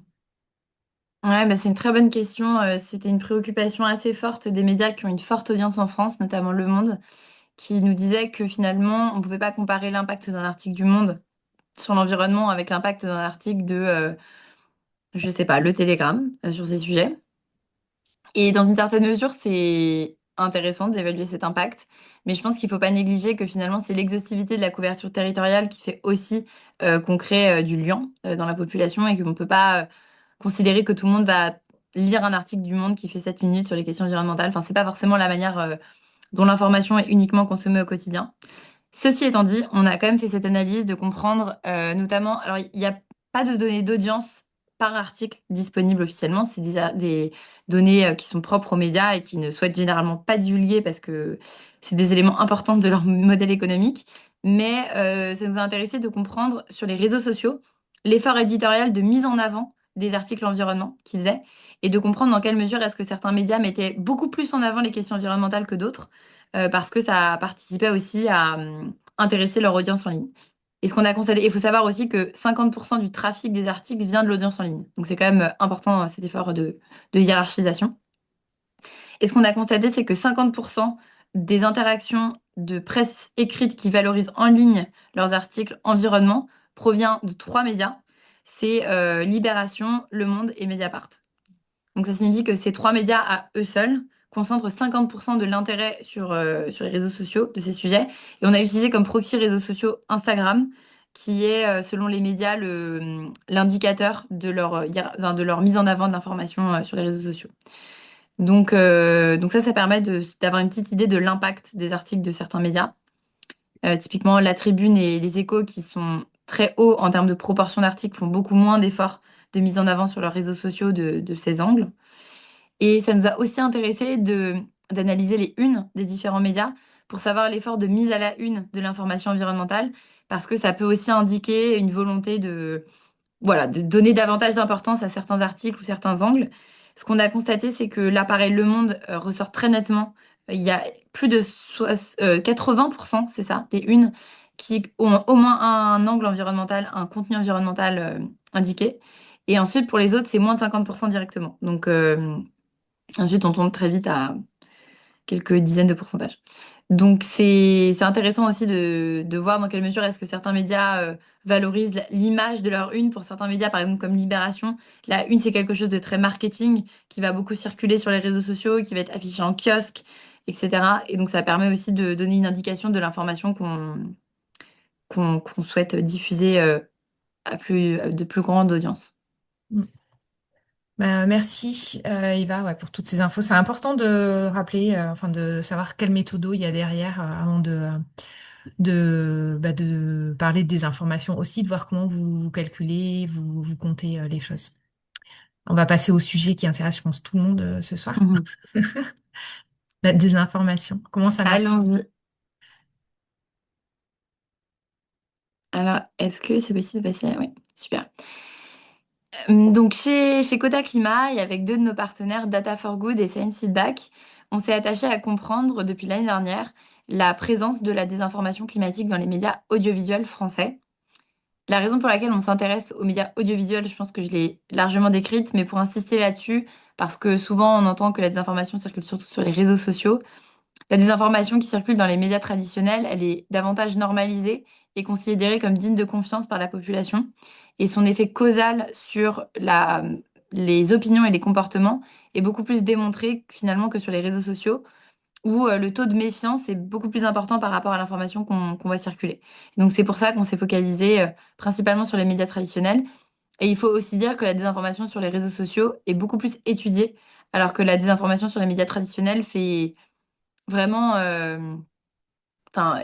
Ouais, bah, c'est une très bonne question. C'était une préoccupation assez forte des médias qui ont une forte audience en France, notamment Le Monde, qui nous disait que finalement, on ne pouvait pas comparer l'impact d'un article du Monde sur l'environnement avec l'impact d'un article de, je sais pas, Le Télégramme sur ces sujets. Et dans une certaine mesure, c'est intéressant d'évaluer cet impact, mais je pense qu'il ne faut pas négliger que finalement, c'est l'exhaustivité de la couverture territoriale qui fait aussi qu'on crée du lien dans la population et qu'on ne peut pas considérer que tout le monde va lire un article du Monde qui fait 7 minutes sur les questions environnementales. Enfin, c'est pas forcément la manière dont l'information est uniquement consommée au quotidien. Ceci étant dit, on a quand même fait cette analyse de comprendre notamment, alors il n'y a pas de données d'audience par article disponibles officiellement, c'est des données qui sont propres aux médias et qui ne souhaitent généralement pas divulguer parce que c'est des éléments importants de leur modèle économique, mais ça nous a intéressé de comprendre sur les réseaux sociaux l'effort éditorial de mise en avant des articles environnement qu'ils faisaient et de comprendre dans quelle mesure est-ce que certains médias mettaient beaucoup plus en avant les questions environnementales que d'autres parce que ça participait aussi à intéresser leur audience en ligne. Et ce qu'on a constaté, il faut savoir aussi que 50% du trafic des articles vient de l'audience en ligne. Donc c'est quand même important cet effort de hiérarchisation. Et ce qu'on a constaté, c'est que 50% des interactions de presse écrite qui valorisent en ligne leurs articles environnement provient de trois médias. C'est Libération, Le Monde et Mediapart. Donc ça signifie que ces trois médias à eux seuls concentrent 50% de l'intérêt sur les réseaux sociaux de ces sujets. Et on a utilisé comme proxy réseaux sociaux Instagram, qui est, selon les médias, l'indicateur enfin, de leur mise en avant de l'information sur les réseaux sociaux. Donc ça permet d'avoir une petite idée de l'impact des articles de certains médias. Typiquement, La Tribune et Les Échos, qui sont très hauts en termes de proportion d'articles, font beaucoup moins d'efforts de mise en avant sur leurs réseaux sociaux de ces angles. Et ça nous a aussi intéressé d'analyser les unes des différents médias pour savoir l'effort de mise à la une de l'information environnementale, parce que ça peut aussi indiquer une volonté voilà, de donner davantage d'importance à certains articles ou certains angles. Ce qu'on a constaté, c'est que l'appareil Le Monde ressort très nettement. Il y a plus de 80%, c'est ça, des unes qui ont au moins un angle environnemental, un contenu environnemental indiqué. Et ensuite, pour les autres, c'est moins de 50% directement. Donc, ensuite, on tombe très vite à quelques dizaines de pourcentages. Donc c'est intéressant aussi de voir dans quelle mesure est-ce que certains médias valorisent l'image de leur une. Pour certains médias, par exemple comme Libération, la une c'est quelque chose de très marketing qui va beaucoup circuler sur les réseaux sociaux, qui va être affiché en kiosque, etc. Et donc ça permet aussi de donner une indication de l'information qu'on souhaite diffuser de plus grande audience. Mm. Bah, merci Eva, ouais, pour toutes ces infos. C'est important de rappeler, enfin de savoir quelle méthode il y a derrière avant de parler de désinformation aussi, de voir comment vous calculez, vous comptez les choses. On va passer au sujet qui intéresse, je pense, tout le monde ce soir. Mhm. La désinformation. Comment ça marche? Allons-y. Alors, est-ce que c'est possible de passer? Oui, super. Donc chez Coda Climat et avec deux de nos partenaires Data for Good et Science Feedback, on s'est attaché à comprendre depuis l'année dernière la présence de la désinformation climatique dans les médias audiovisuels français. La raison pour laquelle on s'intéresse aux médias audiovisuels, je pense que je l'ai largement décrite, mais pour insister là-dessus, parce que souvent on entend que la désinformation circule surtout sur les réseaux sociaux, la désinformation qui circule dans les médias traditionnels, elle est davantage normalisée et considérée comme digne de confiance par la population. Et son effet causal sur les opinions et les comportements est beaucoup plus démontré finalement que sur les réseaux sociaux, où le taux de méfiance est beaucoup plus important par rapport à l'information qu'on voit circuler. Donc c'est pour ça qu'on s'est focalisé principalement sur les médias traditionnels. Et il faut aussi dire que la désinformation sur les réseaux sociaux est beaucoup plus étudiée, alors que la désinformation sur les médias traditionnels fait vraiment, enfin,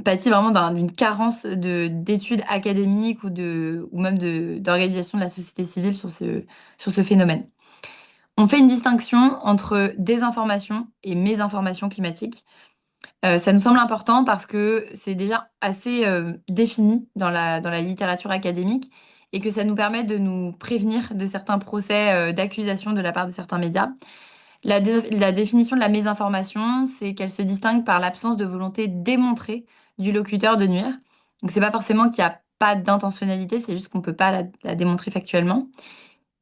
pâtit vraiment d'une carence d'études académiques ou même d'organisation de la société civile sur ce phénomène. On fait une distinction entre désinformation et mésinformation climatique. Ça nous semble important parce que c'est déjà assez défini dans la littérature académique et que ça nous permet de nous prévenir de certains procès d'accusation de la part de certains médias. La définition de la mésinformation, c'est qu'elle se distingue par l'absence de volonté démontrée du locuteur de nuire. Donc, c'est pas forcément qu'il n'y a pas d'intentionnalité, c'est juste qu'on peut pas la démontrer factuellement.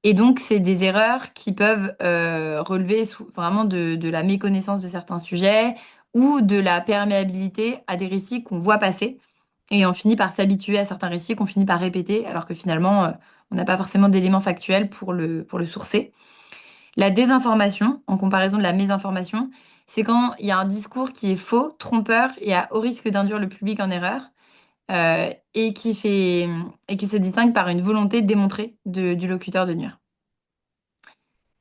Et donc, c'est des erreurs qui peuvent relever vraiment de la méconnaissance de certains sujets ou de la perméabilité à des récits qu'on voit passer. Et on finit par s'habituer à certains récits qu'on finit par répéter, alors que finalement, on n'a pas forcément d'éléments factuels pour le sourcer. La désinformation, en comparaison de la mésinformation, c'est quand il y a un discours qui est faux, trompeur et à haut risque d'induire le public en erreur, et qui se distingue par une volonté démontrée du locuteur de nuire.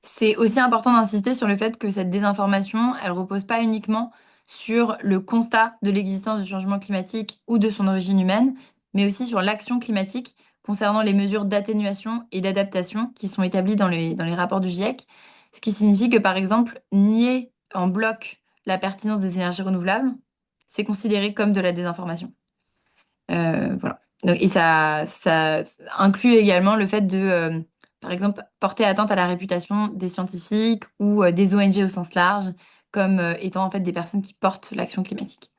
C'est aussi important d'insister sur le fait que cette désinformation, elle repose pas uniquement sur le constat de l'existence du changement climatique ou de son origine humaine, mais aussi sur l'action climatique concernant les mesures d'atténuation et d'adaptation qui sont établies dans les rapports du GIEC, ce qui signifie que, par exemple, nier en bloc la pertinence des énergies renouvelables, c'est considéré comme de la désinformation. Voilà. Donc, et ça inclut également le fait de, par exemple, porter atteinte à la réputation des scientifiques ou des ONG au sens large, comme étant en fait des personnes qui portent l'action climatique.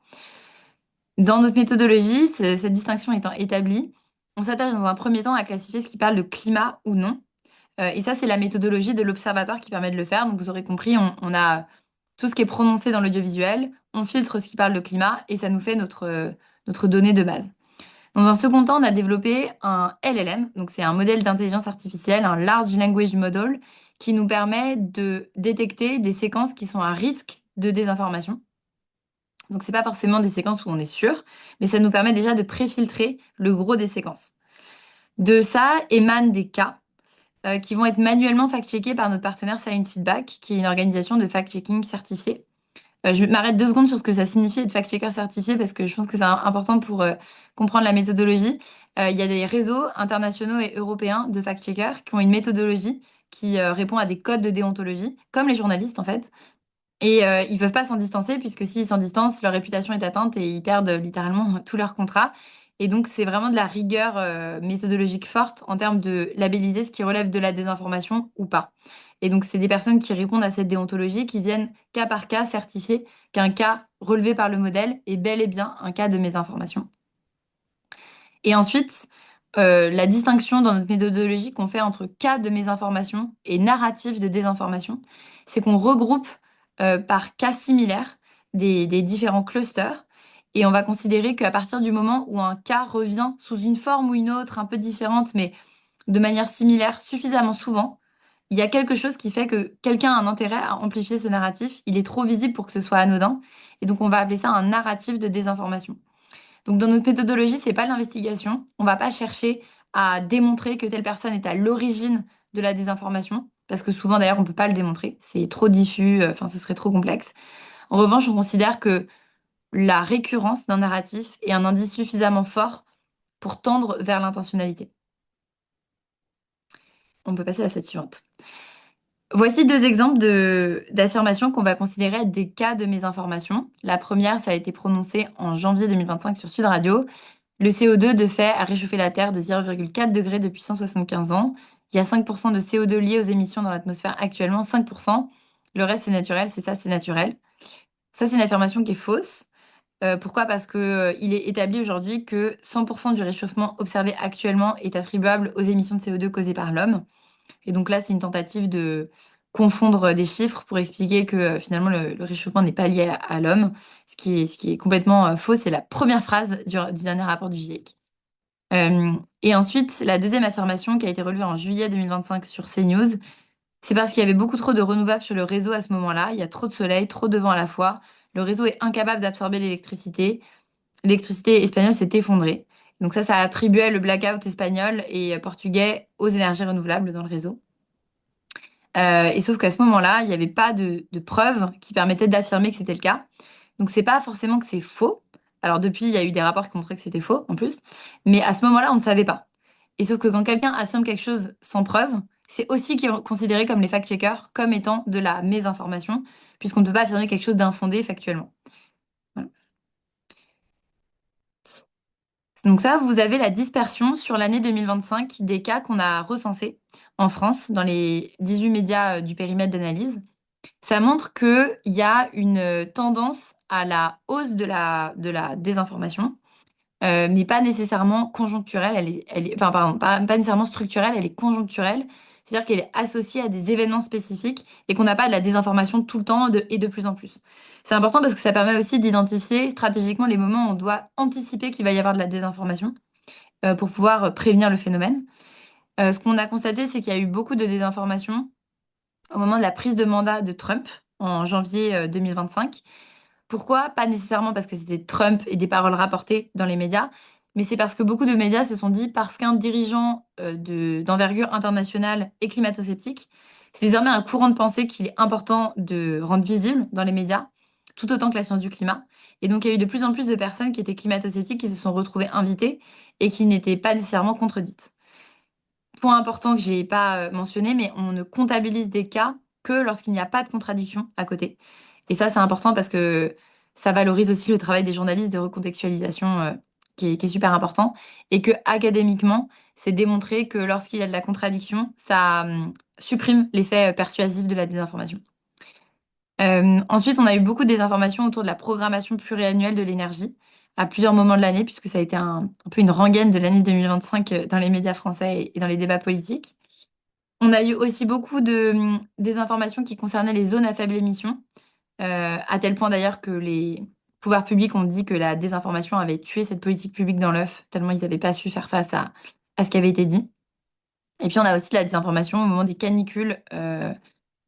Dans notre méthodologie, cette distinction étant établie, on s'attache dans un premier temps à classifier ce qui parle de climat ou non. Et ça, c'est la méthodologie de l'observatoire qui permet de le faire. Donc, vous aurez compris, on a tout ce qui est prononcé dans l'audiovisuel, on filtre ce qui parle de climat et ça nous fait notre donnée de base. Dans un second temps, on a développé un LLM, donc c'est un modèle d'intelligence artificielle, un Large Language Model, qui nous permet de détecter des séquences qui sont à risque de désinformation. Donc c'est pas forcément des séquences où on est sûr, mais ça nous permet déjà de préfiltrer le gros des séquences. De ça émanent des cas qui vont être manuellement fact-checkés par notre partenaire Science Feedback, qui est une organisation de fact-checking certifiée. Je m'arrête 2 secondes sur ce que ça signifie être fact-checker certifié parce que je pense que c'est important pour comprendre la méthodologie. Il y a des réseaux internationaux et européens de fact-checkers qui ont une méthodologie qui répond à des codes de déontologie, comme les journalistes en fait. Et ils peuvent pas s'en distancer puisque s'ils s'en distancent, leur réputation est atteinte et ils perdent littéralement tout leur contrat. Et donc c'est vraiment de la rigueur méthodologique forte en termes de labelliser ce qui relève de la désinformation ou pas. Et donc, c'est des personnes qui répondent à cette déontologie qui viennent cas par cas certifier qu'un cas relevé par le modèle est bel et bien un cas de mésinformation. Et ensuite, la distinction dans notre méthodologie qu'on fait entre cas de mésinformation et narratif de désinformation, c'est qu'on regroupe par cas similaires des différents clusters. Et on va considérer qu'à partir du moment où un cas revient sous une forme ou une autre un peu différente, mais de manière similaire suffisamment souvent, il y a quelque chose qui fait que quelqu'un a un intérêt à amplifier ce narratif. Il est trop visible pour que ce soit anodin. Et donc, on va appeler ça un narratif de désinformation. Donc, dans notre méthodologie, c'est pas de l'investigation. On va pas chercher à démontrer que telle personne est à l'origine de la désinformation, parce que souvent, d'ailleurs, on peut pas le démontrer. C'est trop diffus, enfin, ce serait trop complexe. En revanche, on considère que la récurrence d'un narratif est un indice suffisamment fort pour tendre vers l'intentionnalité. On peut passer à cette suivante. Voici deux exemples d'affirmations qu'on va considérer être des cas de mésinformation. La première, ça a été prononcé en janvier 2025 sur Sud Radio. Le CO2 de fait a réchauffé la Terre de 0,4 degrés depuis 175 ans. Il y a 5% de CO2 liés aux émissions dans l'atmosphère actuellement, 5%. Le reste, c'est naturel, c'est ça, c'est naturel. Ça, c'est une affirmation qui est fausse. Pourquoi? Parce que, il est établi aujourd'hui que 100% du réchauffement observé actuellement est attribuable aux émissions de CO2 causées par l'homme. Et donc là, c'est une tentative de confondre des chiffres pour expliquer que finalement le réchauffement n'est pas lié à l'homme, ce qui est complètement faux. C'est la première phrase du dernier rapport du GIEC. Et ensuite, la deuxième affirmation qui a été relevée en juillet 2025 sur CNews, c'est parce qu'il y avait beaucoup trop de renouvelables sur le réseau à ce moment-là. Il y a trop de soleil, trop de vent à la fois. Le réseau est incapable d'absorber l'électricité. L'électricité espagnole s'est effondrée. Donc ça attribuait le blackout espagnol et portugais aux énergies renouvelables dans le réseau. Et sauf qu'à ce moment-là, il n'y avait pas de preuves qui permettaient d'affirmer que c'était le cas. Donc c'est pas forcément que c'est faux. Alors depuis, il y a eu des rapports qui montraient que c'était faux en plus. Mais à ce moment-là, on ne savait pas. Et sauf que quand quelqu'un affirme quelque chose sans preuve, c'est aussi considéré comme les fact-checkers comme étant de la mésinformation, puisqu'on ne peut pas affirmer quelque chose d'infondé factuellement. Voilà. Donc ça, vous avez la dispersion sur l'année 2025 des cas qu'on a recensés en France dans les 18 médias du périmètre d'analyse. Ça montre qu'il y a une tendance à la hausse de la désinformation, mais pas nécessairement conjoncturelle. Enfin, pardon, pas nécessairement structurelle, elle est conjoncturelle. C'est-à-dire qu'elle est associée à des événements spécifiques et qu'on n'a pas de la désinformation tout le temps et de plus en plus. C'est important parce que ça permet aussi d'identifier stratégiquement les moments où on doit anticiper qu'il va y avoir de la désinformation pour pouvoir prévenir le phénomène. Ce qu'on a constaté, c'est qu'il y a eu beaucoup de désinformation au moment de la prise de mandat de Trump en janvier 2025. Pourquoi? Pas nécessairement parce que c'était Trump et des paroles rapportées dans les médias, mais c'est parce que beaucoup de médias se sont dit parce qu'un dirigeant d'envergure internationale est climato-sceptique, c'est désormais un courant de pensée qu'il est important de rendre visible dans les médias, tout autant que la science du climat. Et donc il y a eu de plus en plus de personnes qui étaient climato-sceptiques qui se sont retrouvées invitées et qui n'étaient pas nécessairement contredites. Point important que j'ai pas mentionné, mais on ne comptabilise des cas que lorsqu'il n'y a pas de contradiction à côté. Et ça, c'est important parce que ça valorise aussi le travail des journalistes de recontextualisation qui est super important. Et que académiquement, c'est démontré que lorsqu'il y a de la contradiction, ça supprime l'effet persuasif de la désinformation. Ensuite, on a eu beaucoup de désinformations autour de la programmation pluriannuelle de l'énergie à plusieurs moments de l'année, puisque ça a été un peu une rengaine de l'année 2025 dans les médias français et dans les débats politiques. On a eu aussi beaucoup de désinformations qui concernaient les zones à faible émission, à tel point d'ailleurs que les pouvoirs publics ont dit que la désinformation avait tué cette politique publique dans l'œuf, tellement ils n'avaient pas su faire face à ce qui avait été dit. Et puis on a aussi de la désinformation au moment des canicules.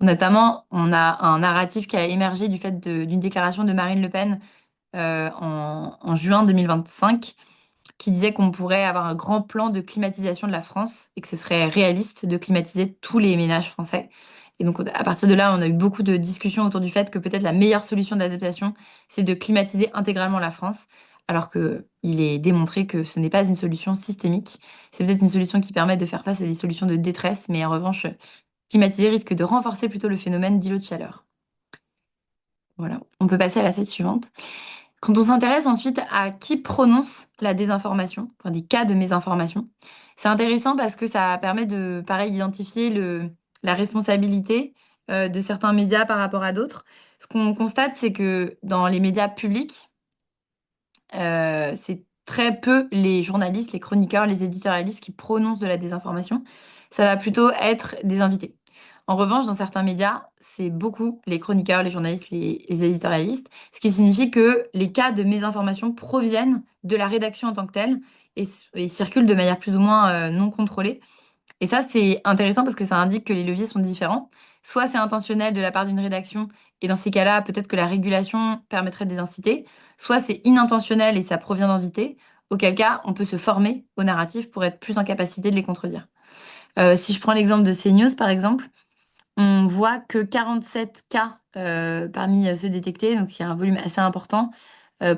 Notamment, on a un narratif qui a émergé du fait d'une déclaration de Marine Le Pen en juin 2025 qui disait qu'on pourrait avoir un grand plan de climatisation de la France et que ce serait réaliste de climatiser tous les ménages français. Et donc, à partir de là, on a eu beaucoup de discussions autour du fait que peut-être la meilleure solution d'adaptation, c'est de climatiser intégralement la France, alors qu'il est démontré que ce n'est pas une solution systémique. C'est peut-être une solution qui permet de faire face à des solutions de détresse, mais en revanche, climatiser risque de renforcer plutôt le phénomène d'îlot de chaleur. Voilà, on peut passer à la slide suivante. Quand on s'intéresse ensuite à qui prononce la désinformation, enfin des cas de mésinformation, c'est intéressant parce que ça permet de, pareil, identifier la responsabilité de certains médias par rapport à d'autres. Ce qu'on constate, c'est que dans les médias publics, c'est très peu les journalistes, les chroniqueurs, les éditorialistes qui prononcent de la désinformation. Ça va plutôt être des invités. En revanche, dans certains médias, c'est beaucoup les chroniqueurs, les journalistes, les éditorialistes, ce qui signifie que les cas de mésinformation proviennent de la rédaction en tant que telle et circulent de manière plus ou moins non contrôlée. Et ça, c'est intéressant parce que ça indique que les leviers sont différents. Soit c'est intentionnel de la part d'une rédaction, et dans ces cas-là, peut-être que la régulation permettrait de les inciter. Soit c'est inintentionnel et ça provient d'invités, auquel cas on peut se former au narratif pour être plus en capacité de les contredire. Si je prends l'exemple de CNews, par exemple, on voit que 47 cas parmi ceux détectés, donc il y a un volume assez important,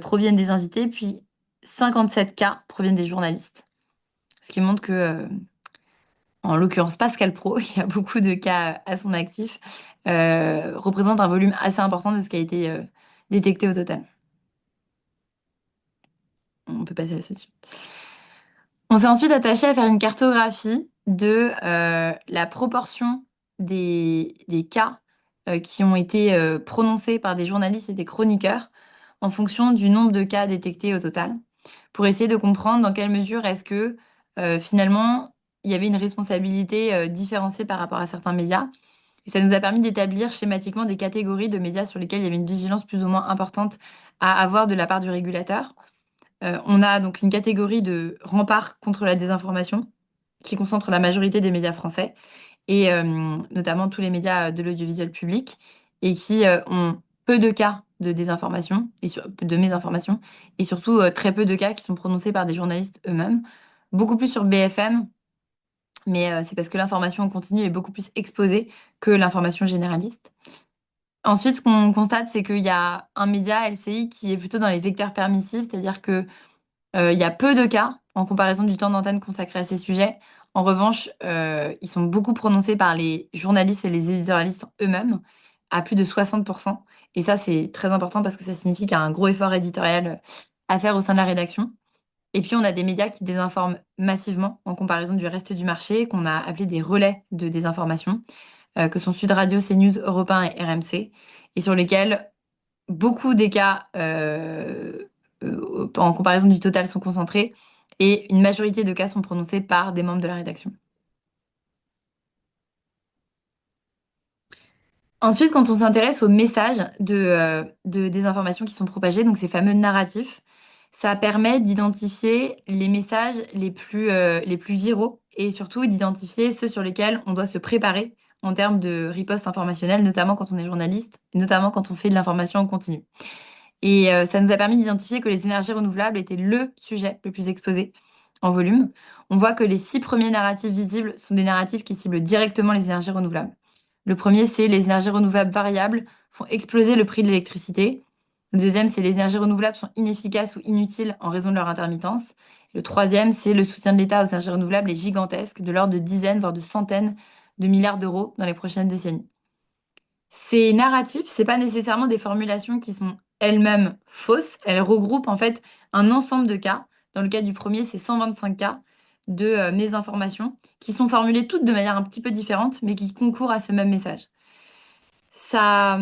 proviennent des invités, puis 57 cas proviennent des journalistes. Ce qui montre que en l'occurrence Pascal Pro, il y a beaucoup de cas à son actif, représente un volume assez important de ce qui a été détecté au total. On peut passer à ça dessus. On s'est ensuite attaché à faire une cartographie de la proportion des cas qui ont été prononcés par des journalistes et des chroniqueurs en fonction du nombre de cas détectés au total, pour essayer de comprendre dans quelle mesure est-ce que finalement il y avait une responsabilité différenciée par rapport à certains médias. Et ça nous a permis d'établir schématiquement des catégories de médias sur lesquels il y avait une vigilance plus ou moins importante à avoir de la part du régulateur. On a donc une catégorie de rempart contre la désinformation qui concentre la majorité des médias français et notamment tous les médias de l'audiovisuel public et qui ont peu de cas de désinformation de mésinformation et surtout très peu de cas qui sont prononcés par des journalistes eux-mêmes. Beaucoup plus sur BFM, mais c'est parce que l'information en continu est beaucoup plus exposée que l'information généraliste. Ensuite, ce qu'on constate, c'est qu'il y a un média, LCI, qui est plutôt dans les vecteurs permissifs, c'est-à-dire que il y a peu de cas en comparaison du temps d'antenne consacré à ces sujets. En revanche, ils sont beaucoup prononcés par les journalistes et les éditorialistes eux-mêmes, à plus de 60%. Et ça, c'est très important parce que ça signifie qu'il y a un gros effort éditorial à faire au sein de la rédaction. Et puis, on a des médias qui désinforment massivement en comparaison du reste du marché, qu'on a appelé des relais de désinformation, que sont Sud Radio, CNews, Europe 1 et RMC, et sur lesquels beaucoup des cas en comparaison du total sont concentrés et une majorité de cas sont prononcés par des membres de la rédaction. Ensuite, quand on s'intéresse aux messages de désinformation qui sont propagés, donc ces fameux narratifs, ça permet d'identifier les messages les plus viraux et surtout d'identifier ceux sur lesquels on doit se préparer en termes de riposte informationnelle, notamment quand on est journaliste, notamment quand on fait de l'information en continu. Et ça nous a permis d'identifier que les énergies renouvelables étaient le sujet le plus exposé en volume. On voit que les 6 premiers narratifs visibles sont des narratifs qui ciblent directement les énergies renouvelables. Le premier, c'est les énergies renouvelables variables font exploser le prix de l'électricité. Le deuxième, c'est les énergies renouvelables sont inefficaces ou inutiles en raison de leur intermittence. Le troisième, c'est le soutien de l'État aux énergies renouvelables est gigantesque, de l'ordre de dizaines, voire de centaines de milliards d'euros dans les prochaines décennies. Ces narratifs, c'est pas nécessairement des formulations qui sont elles-mêmes fausses. Elles regroupent en fait un ensemble de cas. Dans le cas du premier, c'est 125 cas de mésinformation qui sont formulées toutes de manière un petit peu différente, mais qui concourent à ce même message. Ça,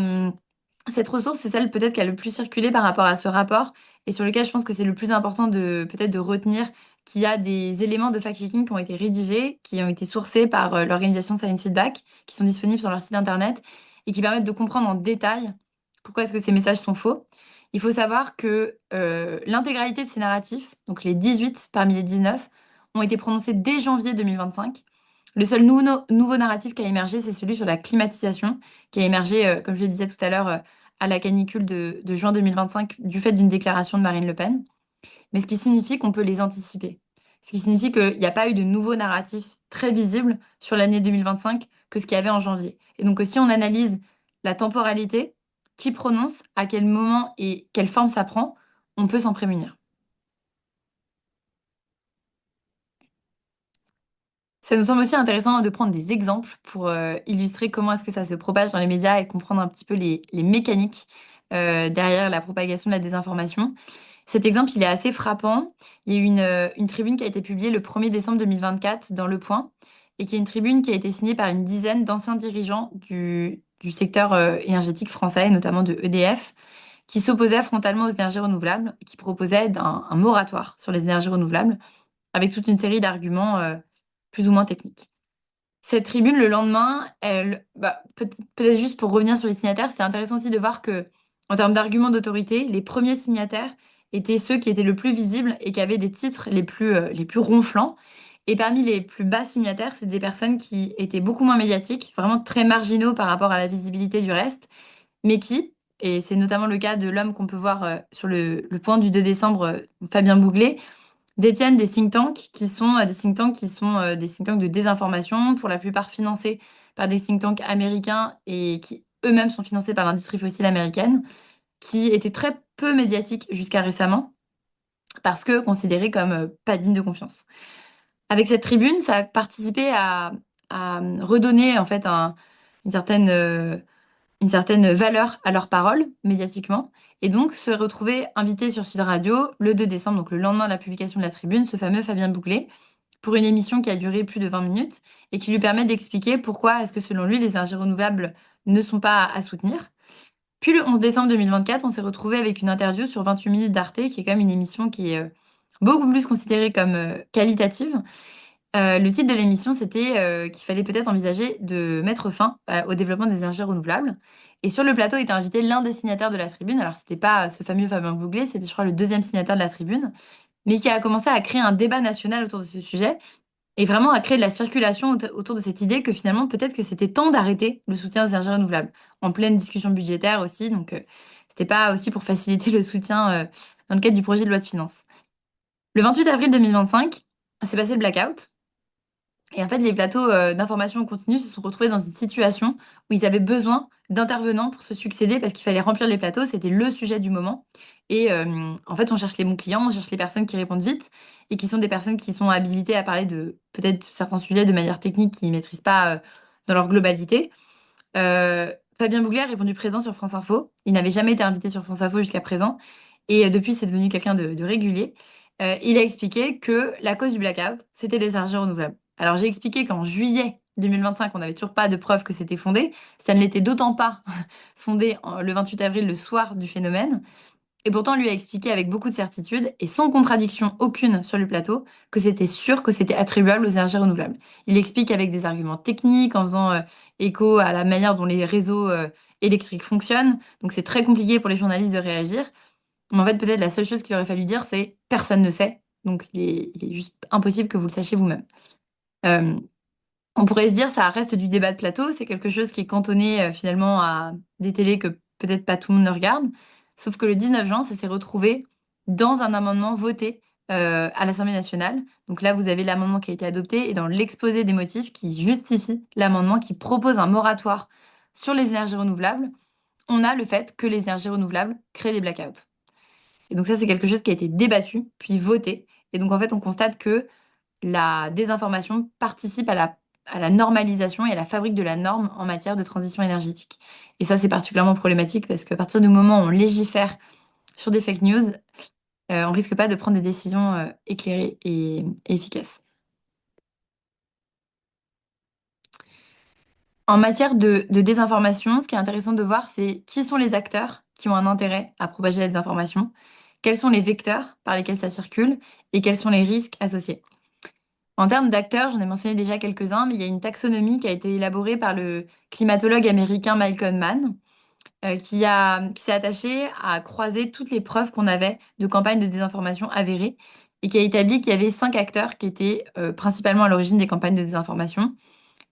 cette ressource, c'est celle peut-être qui a le plus circulé par rapport à ce rapport et sur lequel je pense que c'est le plus important de peut-être de retenir qu'il y a des éléments de fact-checking qui ont été rédigés, qui ont été sourcés par l'organisation Science Feedback, qui sont disponibles sur leur site internet et qui permettent de comprendre en détail pourquoi est-ce que ces messages sont faux. Il faut savoir que l'intégralité de ces narratifs, donc les 18 parmi les 19, ont été prononcés dès janvier 2025. Le seul nouveau narratif qui a émergé, c'est celui sur la climatisation, qui a émergé, comme je le disais tout à l'heure, à la canicule de juin 2025 du fait d'une déclaration de Marine Le Pen. Mais ce qui signifie qu'on peut les anticiper. Ce qui signifie qu'il n'y a pas eu de nouveau narratif très visible sur l'année 2025 que ce qu'il y avait en janvier. Et donc, si on analyse la temporalité, qui prononce, à quel moment et quelle forme ça prend, on peut s'en prémunir. Ça nous semble aussi intéressant de prendre des exemples pour illustrer comment est-ce que ça se propage dans les médias et comprendre un petit peu les mécaniques derrière la propagation de la désinformation. Cet exemple, il est assez frappant. Il y a eu une tribune qui a été publiée le 1er décembre 2024 dans Le Point et qui est une tribune qui a été signée par une dizaine d'anciens dirigeants du secteur énergétique français, notamment de EDF, qui s'opposaient frontalement aux énergies renouvelables et qui proposaient un moratoire sur les énergies renouvelables, avec toute une série d'arguments plus ou moins techniques. Cette tribune, le lendemain, peut-être juste pour revenir sur les signataires, c'était intéressant aussi de voir que, en termes d'arguments d'autorité, les premiers signataires étaient ceux qui étaient le plus visibles et qui avaient des titres les plus ronflants. Et parmi les plus bas signataires, c'est des personnes qui étaient beaucoup moins médiatiques, vraiment très marginaux par rapport à la visibilité du reste, mais qui, et c'est notamment le cas de l'homme qu'on peut voir sur le point du 2 décembre, Fabien Bouglet, détiennent des think tanks qui sont des think tanks de désinformation, pour la plupart financés par des think tanks américains et qui eux-mêmes sont financés par l'industrie fossile américaine, qui étaient très peu médiatiques jusqu'à récemment parce que considérés comme pas dignes de confiance. Avec cette tribune, ça a participé à redonner en fait une certaine une certaine valeur à leurs paroles médiatiquement. Et donc, se retrouver invité sur Sud Radio le 2 décembre, donc le lendemain de la publication de la tribune, ce fameux Fabien Bouclé, pour une émission qui a duré plus de 20 minutes et qui lui permet d'expliquer pourquoi est-ce que selon lui, les énergies renouvelables ne sont pas à soutenir. Puis le 11 décembre 2024, on s'est retrouvé avec une interview sur 28 minutes d'Arte, qui est quand même une émission qui est beaucoup plus considérée comme qualitative. Le titre de l'émission, c'était qu'il fallait peut-être envisager de mettre fin au développement des énergies renouvelables. Et sur le plateau était invité l'un des signataires de la tribune. Alors, c'était pas ce fameux Fabien Bouglet, c'était, je crois, le deuxième signataire de la tribune, mais qui a commencé à créer un débat national autour de ce sujet et vraiment à créer de la circulation autour de cette idée que finalement, peut-être que c'était temps d'arrêter le soutien aux énergies renouvelables, en pleine discussion budgétaire aussi. Donc, c'était pas aussi pour faciliter le soutien dans le cadre du projet de loi de finances. Le 28 avril 2025, s'est passé le blackout. Et en fait, les plateaux d'information continue se sont retrouvés dans une situation où ils avaient besoin d'intervenants pour se succéder parce qu'il fallait remplir les plateaux, c'était le sujet du moment. Et en fait, on cherche les bons clients, on cherche les personnes qui répondent vite et qui sont des personnes qui sont habilitées à parler de peut-être certains sujets de manière technique qu'ils ne maîtrisent pas dans leur globalité. Fabien Bougler a répondu présent sur France Info. Il n'avait jamais été invité sur France Info jusqu'à présent. Et depuis, c'est devenu quelqu'un de régulier. Il a expliqué que la cause du blackout, c'était les énergies renouvelables. Alors, j'ai expliqué qu'en juillet 2025, on n'avait toujours pas de preuves que c'était fondé. Ça ne l'était d'autant pas fondé le 28 avril, le soir du phénomène. Et pourtant, on lui a expliqué avec beaucoup de certitude et sans contradiction aucune sur le plateau que c'était sûr que c'était attribuable aux énergies renouvelables. Il explique avec des arguments techniques, en faisant écho à la manière dont les réseaux électriques fonctionnent. Donc c'est très compliqué pour les journalistes de réagir. Mais en fait, peut-être la seule chose qu'il aurait fallu dire, c'est personne ne sait. Donc il est juste impossible que vous le sachiez vous-même. Euh, on pourrait se dire, ça reste du débat de plateau, c'est quelque chose qui est cantonné finalement à des télés que peut-être pas tout le monde ne regarde. Sauf que le 19 juin, ça s'est retrouvé dans un amendement voté à l'Assemblée nationale. Donc là, vous avez l'amendement qui a été adopté et dans l'exposé des motifs qui justifie l'amendement qui propose un moratoire sur les énergies renouvelables, on a le fait que les énergies renouvelables créent des blackouts. Et donc ça, c'est quelque chose qui a été débattu, puis voté. Et donc en fait, on constate que la désinformation participe à la normalisation et à la fabrique de la norme en matière de transition énergétique. Et ça, c'est particulièrement problématique parce qu'à partir du moment où on légifère sur des fake news, on risque pas de prendre des décisions éclairées et efficaces. En matière de désinformation, ce qui est intéressant de voir, c'est qui sont les acteurs qui ont un intérêt à propager la désinformation, quels sont les vecteurs par lesquels ça circule et quels sont les risques associés. En termes d'acteurs, j'en ai mentionné déjà quelques-uns, mais il y a une taxonomie qui a été élaborée par le climatologue américain Malcolm Mann, qui s'est attaché à croiser toutes les preuves qu'on avait de campagnes de désinformation avérées et qui a établi qu'il y avait 5 acteurs qui étaient principalement à l'origine des campagnes de désinformation.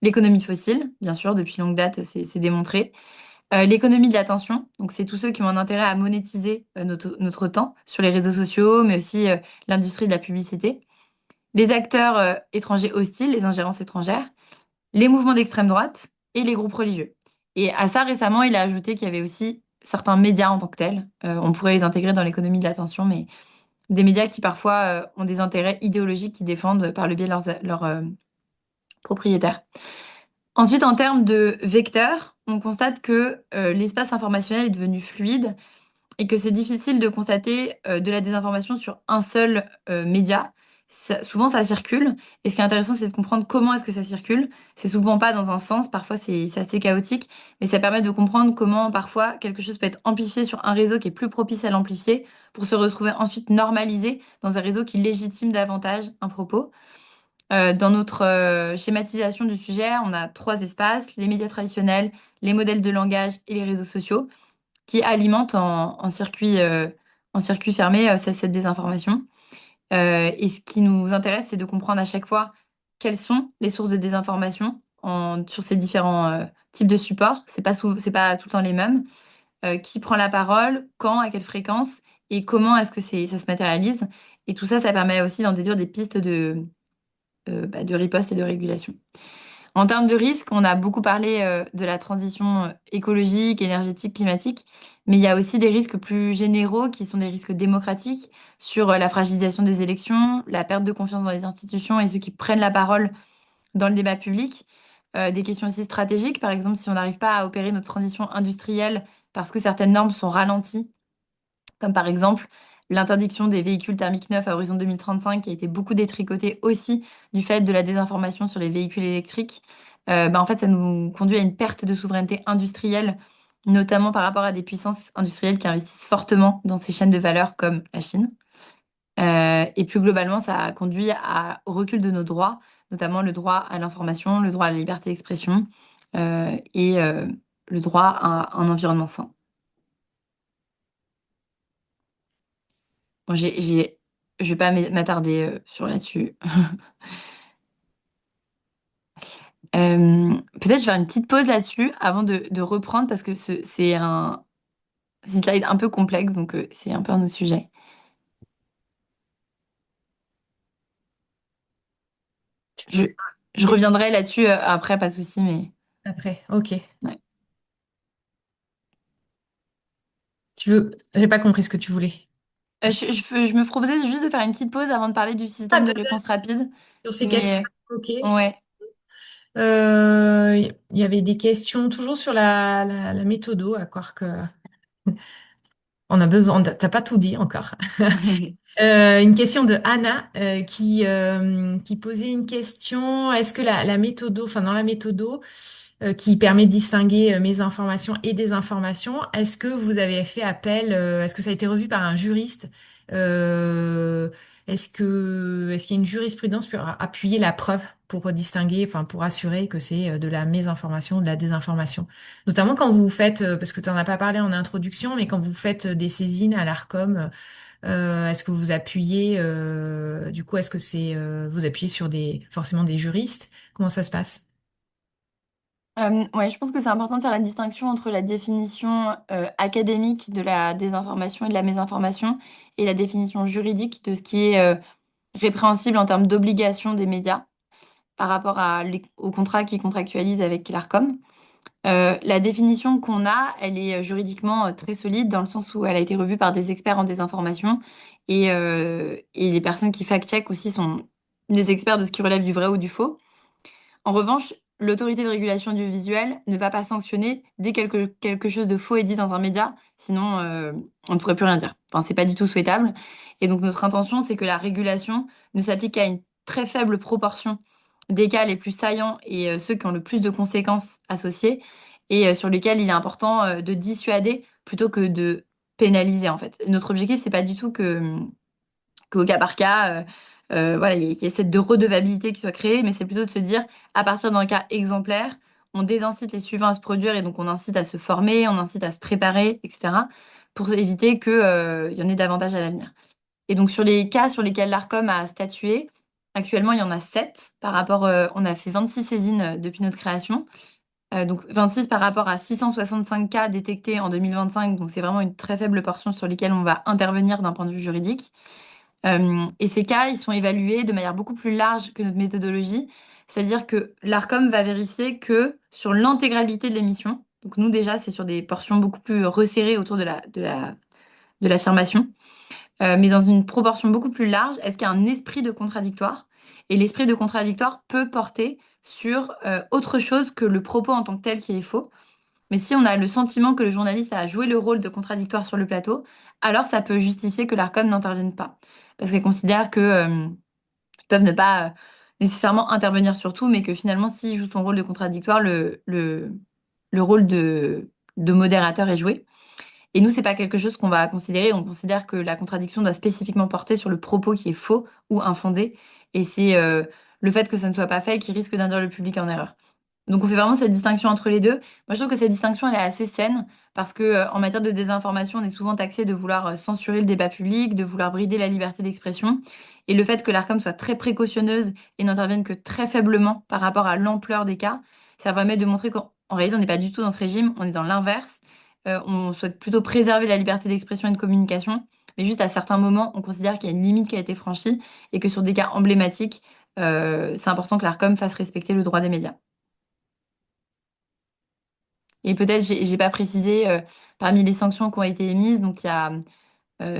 L'économie fossile, bien sûr, depuis longue date, c'est démontré. L'économie de l'attention, donc c'est tous ceux qui ont un intérêt à monétiser notre temps sur les réseaux sociaux, mais aussi l'industrie de la publicité. Les acteurs étrangers hostiles, les ingérences étrangères, les mouvements d'extrême droite et les groupes religieux. Et à ça, récemment, il a ajouté qu'il y avait aussi certains médias en tant que tels. On pourrait les intégrer dans l'économie de l'attention, mais des médias qui parfois ont des intérêts idéologiques qu'ils défendent par le biais de leurs propriétaires. Ensuite, en termes de vecteurs, on constate que l'espace informationnel est devenu fluide et que c'est difficile de constater de la désinformation sur un seul média. souvent ça circule. Et ce qui est intéressant, c'est de comprendre comment est-ce que ça circule. C'est souvent pas dans un sens, parfois c'est assez chaotique, mais ça permet de comprendre comment parfois quelque chose peut être amplifié sur un réseau qui est plus propice à l'amplifier pour se retrouver ensuite normalisé dans un réseau qui légitime davantage un propos. Dans notre schématisation du sujet, on a trois espaces, les médias traditionnels, les modèles de langage et les réseaux sociaux, qui alimentent en circuit fermé cette désinformation. Et ce qui nous intéresse, c'est de comprendre à chaque fois quelles sont les sources de désinformation sur ces différents types de supports. C'est pas tout le temps les mêmes. Qui prend la parole, quand, à quelle fréquence, et comment est-ce que ça se matérialise. Et tout ça, ça permet aussi d'en déduire des pistes de riposte et de régulation. En termes de risques, on a beaucoup parlé de la transition écologique, énergétique, climatique, mais il y a aussi des risques plus généraux qui sont des risques démocratiques sur la fragilisation des élections, la perte de confiance dans les institutions et ceux qui prennent la parole dans le débat public. Des questions aussi stratégiques, par exemple, si on n'arrive pas à opérer notre transition industrielle parce que certaines normes sont ralenties, comme par exemple l'interdiction des véhicules thermiques neufs à horizon 2035, qui a été beaucoup détricotée aussi du fait de la désinformation sur les véhicules électriques. En fait, ça nous conduit à une perte de souveraineté industrielle, notamment par rapport à des puissances industrielles qui investissent fortement dans ces chaînes de valeur comme la Chine. Et plus globalement, ça conduit au recul de nos droits, notamment le droit à l'information, le droit à la liberté d'expression et le droit à un environnement sain. Bon, je vais pas m'attarder sur là-dessus. Peut-être je vais faire une petite pause là-dessus avant de reprendre parce que c'est une slide un peu complexe, donc c'est un peu un autre sujet. Tu Je, veux je reviendrai là-dessus après, pas de souci, mais après? Ok. ouais. J'ai pas compris ce que tu voulais. Je me proposais juste de faire une petite pause avant de parler du Ah, système de réponse rapide, sur ces questions. mais Ok. ouais. Il y avait des questions toujours sur la méthodo, à croire que on a besoin. T'as pas tout dit encore. Une question de Anna qui posait une question. Est-ce que la méthodo, enfin dans la méthodo, qui permet de distinguer mes informations et des informations. Est-ce que vous avez fait appel, est-ce que ça a été revu par un juriste? Euh, est-ce qu'il y a une jurisprudence pour appuyer la preuve pour distinguer, enfin pour assurer que c'est de la mésinformation, de la désinformation? Notamment quand vous faites, parce que tu n'en as pas parlé en introduction, mais quand vous faites des saisines à l'Arcom, est-ce que vous appuyez, du coup, est-ce que c'est, vous appuyez sur forcément des juristes? Comment ça se passe? Ouais, je pense que c'est important de faire la distinction entre la définition académique de la désinformation et de la mésinformation et la définition juridique de ce qui est répréhensible en termes d'obligation des médias par rapport aux contrats qu'ils contractualisent avec l'Arcom. La définition qu'on a, elle est juridiquement très solide dans le sens où elle a été revue par des experts en désinformation et les personnes qui fact-check aussi sont des experts de ce qui relève du vrai ou du faux. En revanche, l'autorité de régulation audiovisuelle ne va pas sanctionner dès quelque chose de faux est dit dans un média, sinon on ne pourrait plus rien dire. Enfin, c'est pas du tout souhaitable. Et donc notre intention, c'est que la régulation ne s'applique qu'à une très faible proportion des cas les plus saillants et ceux qui ont le plus de conséquences associées et sur lesquels il est important de dissuader plutôt que de pénaliser en fait. Notre objectif, c'est pas du tout qu'au cas par cas, voilà, il y ait cette de redevabilité qui soit créée, mais c'est plutôt de se dire, à partir d'un cas exemplaire, on désincite les suivants à se produire et donc on incite à se former, on incite à se préparer, etc., pour éviter que, il y en ait davantage à l'avenir. Et donc sur les cas sur lesquels l'ARCOM a statué, actuellement il y en a 7 par rapport, on a fait 26 saisines depuis notre création. Donc 26 par rapport à 665 cas détectés en 2025, donc c'est vraiment une très faible portion sur lesquels on va intervenir d'un point de vue juridique. Et ces cas, ils sont évalués de manière beaucoup plus large que notre méthodologie. C'est-à-dire que l'ARCOM va vérifier que sur l'intégralité de l'émission, donc nous déjà, c'est sur des portions beaucoup plus resserrées autour de l'affirmation, mais dans une proportion beaucoup plus large, est-ce qu'il y a un esprit de contradictoire? Et l'esprit de contradictoire peut porter sur autre chose que le propos en tant que tel qui est faux. Mais si on a le sentiment que le journaliste a joué le rôle de contradictoire sur le plateau, alors ça peut justifier que l'ARCOM n'intervienne pas. Parce qu'elle considère que peuvent ne pas nécessairement intervenir sur tout, mais que finalement, s'il joue son rôle de contradictoire, le rôle de modérateur est joué. Et nous, c'est pas quelque chose qu'on va considérer. On considère que la contradiction doit spécifiquement porter sur le propos qui est faux ou infondé. Et c'est le fait que ça ne soit pas fait qui risque d'induire le public en erreur. Donc on fait vraiment cette distinction entre les deux. Moi, je trouve que cette distinction, elle est assez saine parce que en matière de désinformation, on est souvent taxé de vouloir censurer le débat public, de vouloir brider la liberté d'expression. Et le fait que l'Arcom soit très précautionneuse et n'intervienne que très faiblement par rapport à l'ampleur des cas, ça permet de montrer qu'en réalité, on n'est pas du tout dans ce régime, on est dans l'inverse. On souhaite plutôt préserver la liberté d'expression et de communication, mais juste à certains moments, on considère qu'il y a une limite qui a été franchie et que sur des cas emblématiques, c'est important que l'Arcom fasse respecter le droit des médias. Et peut-être, j'ai pas précisé, parmi les sanctions qui ont été émises, donc il y a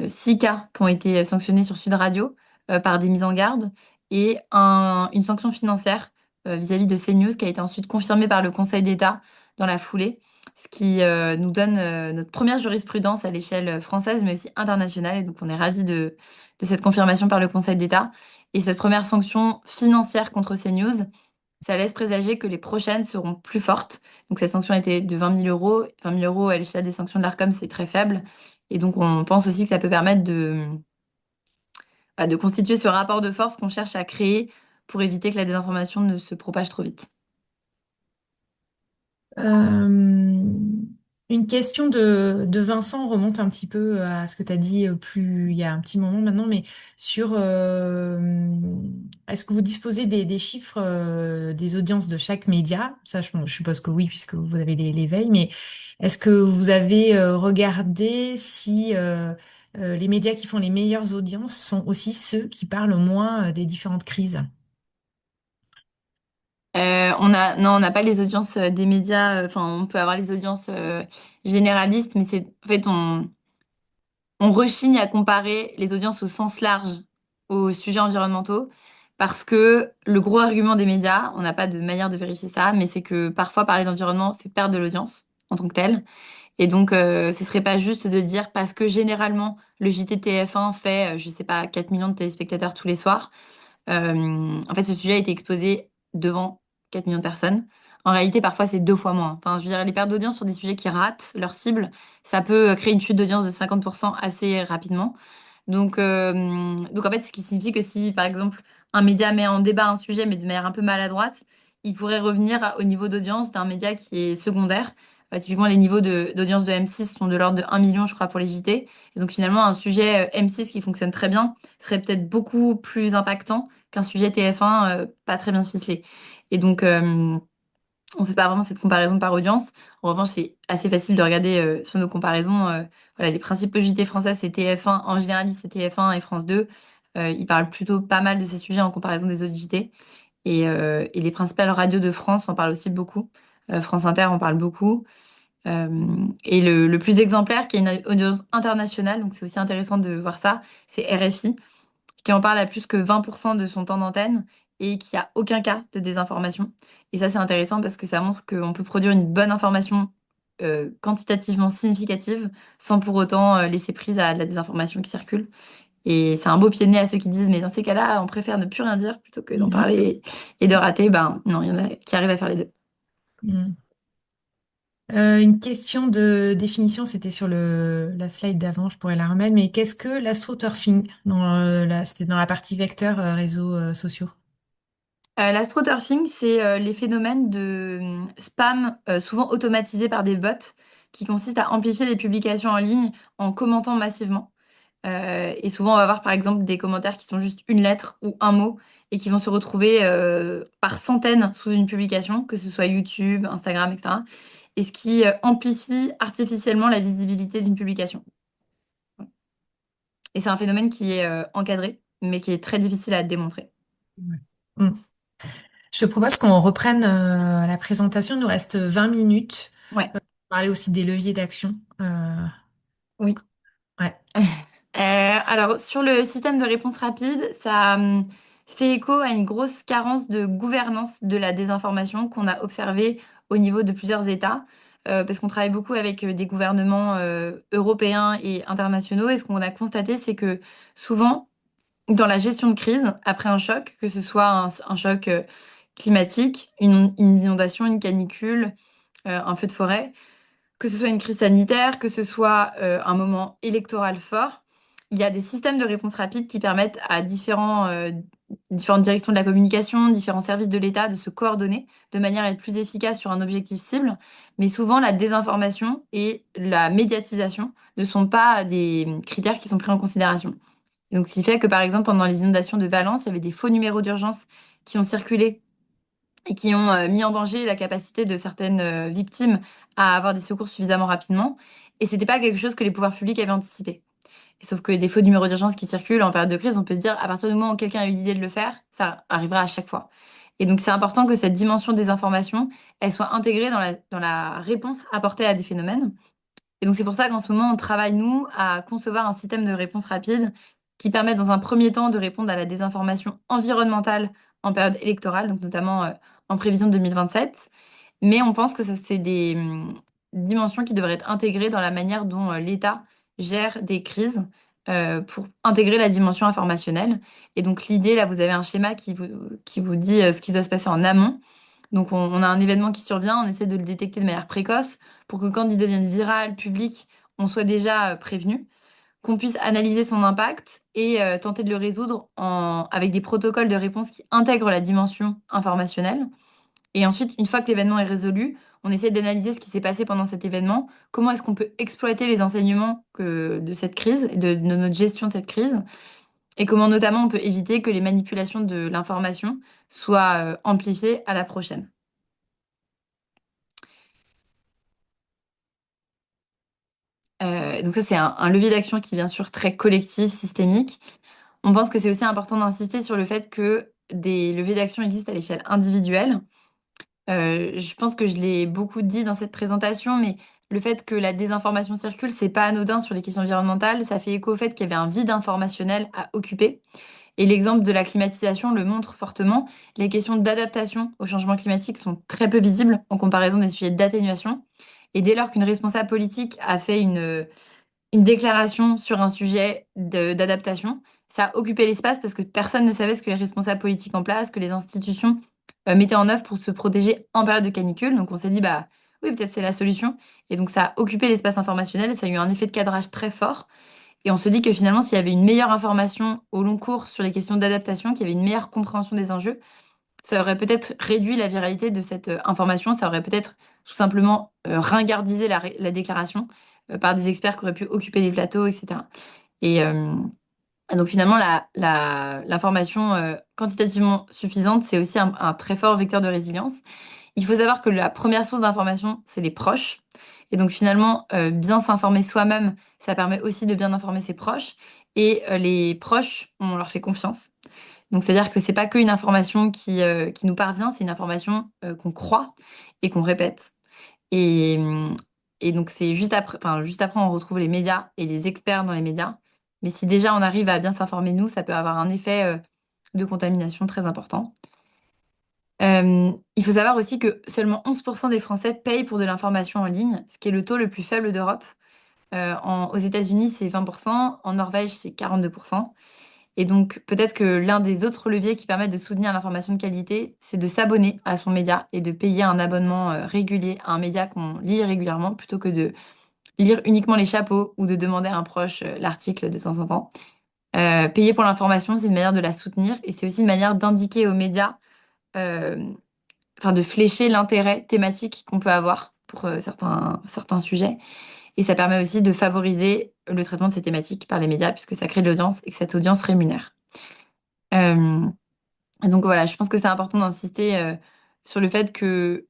6 cas qui ont été sanctionnés sur Sud Radio par des mises en garde et une sanction financière vis-à-vis de CNews qui a été ensuite confirmée par le Conseil d'État dans la foulée, ce qui nous donne notre première jurisprudence à l'échelle française mais aussi internationale. Et donc on est ravis de cette confirmation par le Conseil d'État. Et cette première sanction financière contre CNews, ça laisse présager que les prochaines seront plus fortes. Donc cette sanction était de 20 000 euros. 20 000 euros à l'échelle des sanctions de l'Arcom, c'est très faible. Et donc on pense aussi que ça peut permettre de constituer ce rapport de force qu'on cherche à créer pour éviter que la désinformation ne se propage trop vite. Euh, une question de Vincent remonte un petit peu à ce que tu as dit plus il y a un petit moment maintenant, mais sur est-ce que vous disposez des chiffres des audiences de chaque média? Ça, je suppose que oui, puisque vous avez les veilles, mais est-ce que vous avez regardé si les médias qui font les meilleures audiences sont aussi ceux qui parlent au moins des différentes crises? Non, on n'a pas les audiences des médias. Enfin, on peut avoir les audiences généralistes, mais en fait, on rechigne à comparer les audiences au sens large aux sujets environnementaux parce que le gros argument des médias, on n'a pas de manière de vérifier ça, mais c'est que parfois parler d'environnement fait perdre de l'audience en tant que telle. Et donc, ce serait pas juste de dire parce que généralement le JT TF1 fait, je sais pas, 4 millions de téléspectateurs tous les soirs. En fait, ce sujet a été exposé devant 4 millions de personnes. En réalité, parfois, c'est 2 fois moins. Enfin, je veux dire, les pertes d'audience sur des sujets qui ratent leur cible, ça peut créer une chute d'audience de 50% assez rapidement. Donc, en fait, ce qui signifie que si, par exemple, un média met en débat un sujet, mais de manière un peu maladroite, il pourrait revenir au niveau d'audience d'un média qui est secondaire. Typiquement, les niveaux d'audience de M6 sont de l'ordre de 1 million, je crois, pour les JT. Et donc, finalement, un sujet M6 qui fonctionne très bien serait peut-être beaucoup plus impactant qu'un sujet TF1 pas très bien ficelé. Et donc, on fait pas vraiment cette comparaison par audience. En revanche, c'est assez facile de regarder sur nos comparaisons. Voilà, les principaux JT français, c'est TF1. En général, c'est TF1 et France 2. Ils parlent plutôt pas mal de ces sujets en comparaison des autres JT. Et les principales radios de France en parlent aussi beaucoup. France Inter en parle beaucoup. Et le plus exemplaire, qui est une audience internationale, donc c'est aussi intéressant de voir ça, c'est RFI qui en parle à plus que 20% de son temps d'antenne et qui a aucun cas de désinformation. Et ça, c'est intéressant parce que ça montre qu'on peut produire une bonne information quantitativement significative sans pour autant laisser prise à de la désinformation qui circule. Et c'est un beau pied de nez à ceux qui disent, mais dans ces cas-là, on préfère ne plus rien dire plutôt que d'en Mhm. parler et de rater. Ben non, il y en a qui arrivent à faire les deux. Mhm. Une question de définition, c'était sur la slide d'avant, je pourrais la remettre, mais qu'est-ce que l'astroturfing c'était dans la partie vecteur réseaux sociaux? L'astroturfing, c'est les phénomènes de spam souvent automatisés par des bots qui consistent à amplifier les publications en ligne en commentant massivement. Et souvent, on va avoir par exemple des commentaires qui sont juste une lettre ou un mot et qui vont se retrouver par centaines sous une publication, que ce soit YouTube, Instagram, etc. Et ce qui amplifie artificiellement la visibilité d'une publication. Et c'est un phénomène qui est encadré, mais qui est très difficile à démontrer. Ouais. Mm. Je te propose qu'on reprenne la présentation. Il nous reste 20 minutes. Ouais, Parler aussi des leviers d'action. oui. Ouais. Alors, sur le système de réponse rapide, ça fait écho à une grosse carence de gouvernance de la désinformation qu'on a observée au niveau de plusieurs États, parce qu'on travaille beaucoup avec des gouvernements européens et internationaux, et ce qu'on a constaté, c'est que souvent, dans la gestion de crise après un choc, que ce soit un choc climatique, une inondation, une canicule, un feu de forêt, que ce soit une crise sanitaire, que ce soit un moment électoral fort. Il y a des systèmes de réponse rapide qui permettent à différentes directions de la communication, différents services de l'État de se coordonner de manière à être plus efficace sur un objectif cible. Mais souvent, la désinformation et la médiatisation ne sont pas des critères qui sont pris en considération. Et donc, ce qui fait que, par exemple, pendant les inondations de Valence, il y avait des faux numéros d'urgence qui ont circulé et qui ont mis en danger la capacité de certaines victimes à avoir des secours suffisamment rapidement. Et c'était pas quelque chose que les pouvoirs publics avaient anticipé. Et sauf que des faux numéros d'urgence qui circulent en période de crise, on peut se dire, à partir du moment où quelqu'un a eu l'idée de le faire, ça arrivera à chaque fois. Et donc, c'est important que cette dimension des informations, elle soit intégrée dans la réponse apportée à des phénomènes. Et donc, c'est pour ça qu'en ce moment, on travaille, nous, à concevoir un système de réponse rapide qui permet, dans un premier temps, de répondre à la désinformation environnementale en période électorale, donc notamment en prévision de 2027. Mais on pense que ça, c'est des dimensions qui devraient être intégrées dans la manière dont l'État gère des crises pour intégrer la dimension informationnelle. Et donc, l'idée, là, vous avez un schéma qui vous dit ce qui doit se passer en amont. Donc, on a un événement qui survient, on essaie de le détecter de manière précoce pour que quand il devienne viral, public, on soit déjà prévenu, qu'on puisse analyser son impact et tenter de le résoudre avec des protocoles de réponse qui intègrent la dimension informationnelle. Et ensuite, une fois que l'événement est résolu, on essaie d'analyser ce qui s'est passé pendant cet événement, comment est-ce qu'on peut exploiter les enseignements de cette crise, et de notre gestion de cette crise, et comment notamment on peut éviter que les manipulations de l'information soient amplifiées à la prochaine. Donc ça, c'est un levier d'action qui est bien sûr très collectif, systémique. On pense que c'est aussi important d'insister sur le fait que des leviers d'action existent à l'échelle individuelle. Je pense que je l'ai beaucoup dit dans cette présentation, mais le fait que la désinformation circule, c'est pas anodin sur les questions environnementales. Ça fait écho au fait qu'il y avait un vide informationnel à occuper. Et l'exemple de la climatisation le montre fortement. Les questions d'adaptation au changement climatique sont très peu visibles en comparaison des sujets d'atténuation. Et dès lors qu'une responsable politique a fait une déclaration sur un sujet d'adaptation. Ça a occupé l'espace parce que personne ne savait ce que les responsables politiques en place, que les institutions mettaient en œuvre pour se protéger en période de canicule. Donc on s'est dit, bah oui, peut-être c'est la solution. Et donc ça a occupé l'espace informationnel et ça a eu un effet de cadrage très fort. Et on se dit que finalement, s'il y avait une meilleure information au long cours sur les questions d'adaptation, qu'il y avait une meilleure compréhension des enjeux, ça aurait peut-être réduit la viralité de cette information, ça aurait peut-être tout simplement ringardisé la déclaration par des experts qui auraient pu occuper les plateaux, etc. Et donc finalement, l'information quantitativement suffisante, c'est aussi un très fort vecteur de résilience. Il faut savoir que la première source d'information, c'est les proches. Et donc finalement, bien s'informer soi-même, ça permet aussi de bien informer ses proches. Et les proches, on leur fait confiance. Donc, c'est-à-dire que c'est pas qu'une information qui nous parvient, c'est une information qu'on croit et qu'on répète. Et, et donc, c'est juste après, enfin, juste après, on retrouve les médias et les experts dans les médias. Mais si déjà on arrive à bien s'informer, nous, ça peut avoir un effet de contamination très important. Il faut savoir aussi que seulement 11% des Français payent pour de l'information en ligne, ce qui est le taux le plus faible d'Europe. Aux États-Unis, c'est 20%, en Norvège, c'est 42%. Et donc, peut-être que l'un des autres leviers qui permettent de soutenir l'information de qualité, c'est de s'abonner à son média et de payer un abonnement régulier à un média qu'on lit régulièrement plutôt que de lire uniquement les chapeaux ou de demander à un proche l'article de temps en temps. Payer pour l'information, c'est une manière de la soutenir et c'est aussi une manière d'indiquer aux médias, euh, enfin de flécher l'intérêt thématique qu'on peut avoir pour certains sujets. Et ça permet aussi de favoriser le traitement de ces thématiques par les médias puisque ça crée de l'audience et que cette audience rémunère. Euh, et donc voilà, je pense que c'est important d'insister sur le fait que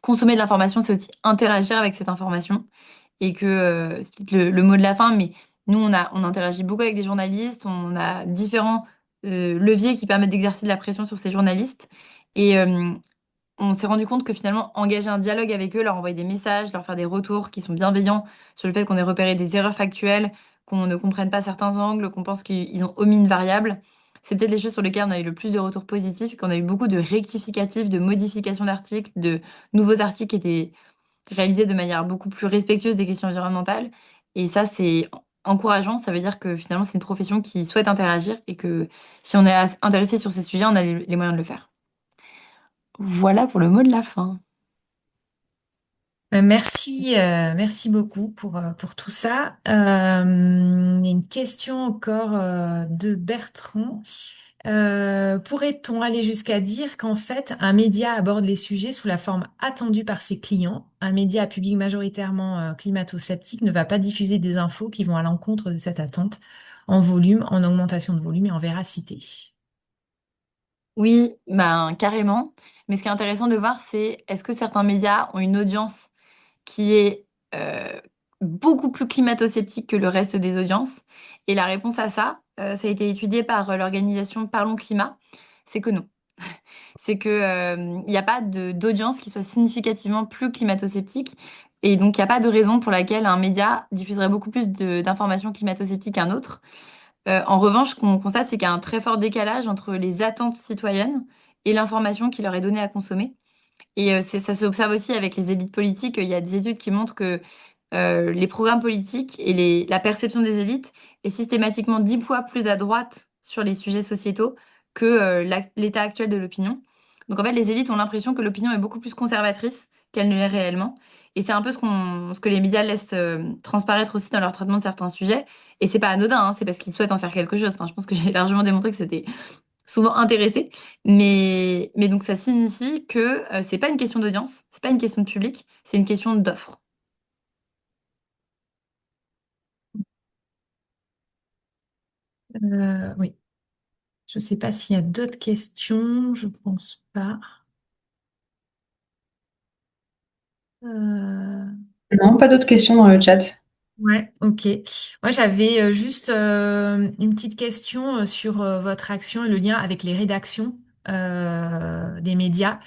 consommer de l'information, c'est aussi interagir avec cette information. Et que c'est peut-être le mot de la fin, mais nous, on interagit beaucoup avec des journalistes, on a différents leviers qui permettent d'exercer de la pression sur ces journalistes. Et on s'est rendu compte que finalement, engager un dialogue avec eux, leur envoyer des messages, leur faire des retours qui sont bienveillants sur le fait qu'on ait repéré des erreurs factuelles, qu'on ne comprenne pas certains angles, qu'on pense qu'ils ont omis une variable, c'est peut-être les choses sur lesquelles on a eu le plus de retours positifs, qu'on a eu beaucoup de rectificatifs, de modifications d'articles, de nouveaux articles qui étaient réalisés de manière beaucoup plus respectueuse des questions environnementales. Et ça, c'est encourageant. Ça veut dire que finalement, c'est une profession qui souhaite interagir et que si on est intéressé sur ces sujets, on a les moyens de le faire. Voilà pour le mot de la fin. Merci beaucoup pour tout ça. Il y a une question encore de Bertrand. Pourrait-on aller jusqu'à dire qu'en fait, un média aborde les sujets sous la forme attendue par ses clients? Un média à public majoritairement climato-sceptique ne va pas diffuser des infos qui vont à l'encontre de cette attente en volume, en augmentation de volume et en véracité. Oui, ben carrément. Mais ce qui est intéressant de voir, c'est est-ce que certains médias ont une audience qui est euh, beaucoup plus climato-sceptique que le reste des audiences? Et la réponse à ça, ça a été étudié par l'organisation Parlons Climat, c'est que non. C'est que, il n'y a pas d'audience qui soit significativement plus climato-sceptique. Et donc, il n'y a pas de raison pour laquelle un média diffuserait beaucoup plus d'informations climato-sceptiques qu'un autre. En revanche, ce qu'on constate, c'est qu'il y a un très fort décalage entre les attentes citoyennes et l'information qui leur est donnée à consommer. Et ça s'observe aussi avec les élites politiques. Il y a des études qui montrent que les programmes politiques et la perception des élites est systématiquement 10 fois plus à droite sur les sujets sociétaux que l'état actuel de l'opinion. Donc en fait, les élites ont l'impression que l'opinion est beaucoup plus conservatrice qu'elle ne l'est réellement. Et c'est un peu ce que les médias laissent transparaître aussi dans leur traitement de certains sujets. Et c'est pas anodin, hein, c'est parce qu'ils souhaitent en faire quelque chose. Enfin, je pense que j'ai largement démontré que c'était souvent intéressé. Mais donc ça signifie que c'est pas une question d'audience, c'est pas une question de public, c'est une question d'offre. Oui, je ne sais pas s'il y a d'autres questions, je pense pas. Euh, Non, pas d'autres questions dans le chat. Ouais, ok. Moi, j'avais juste une petite question sur votre action et le lien avec les rédactions des médias.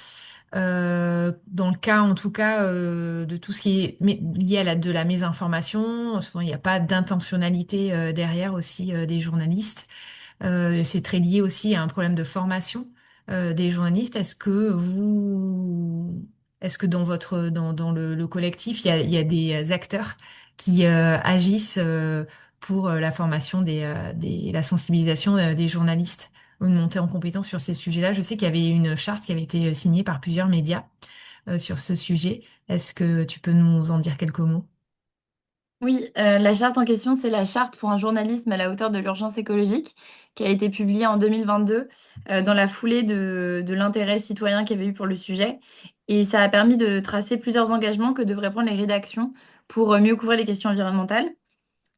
Dans le cas, en tout cas, de tout ce qui est lié à de la mésinformation, souvent il n'y a pas d'intentionnalité derrière aussi des journalistes. C'est très lié aussi à un problème de formation des journalistes. Est-ce que dans dans le collectif, il y a des acteurs qui agissent pour la formation la sensibilisation des journalistes, ou une montée en compétence sur ces sujets-là? Je sais qu'il y avait une charte qui avait été signée par plusieurs médias sur ce sujet. Est-ce que tu peux nous en dire quelques mots? Oui, la charte en question, c'est la charte pour un journalisme à la hauteur de l'urgence écologique, qui a été publiée en 2022 dans la foulée de l'intérêt citoyen qu'il y avait eu pour le sujet. Et ça a permis de tracer plusieurs engagements que devraient prendre les rédactions pour mieux couvrir les questions environnementales.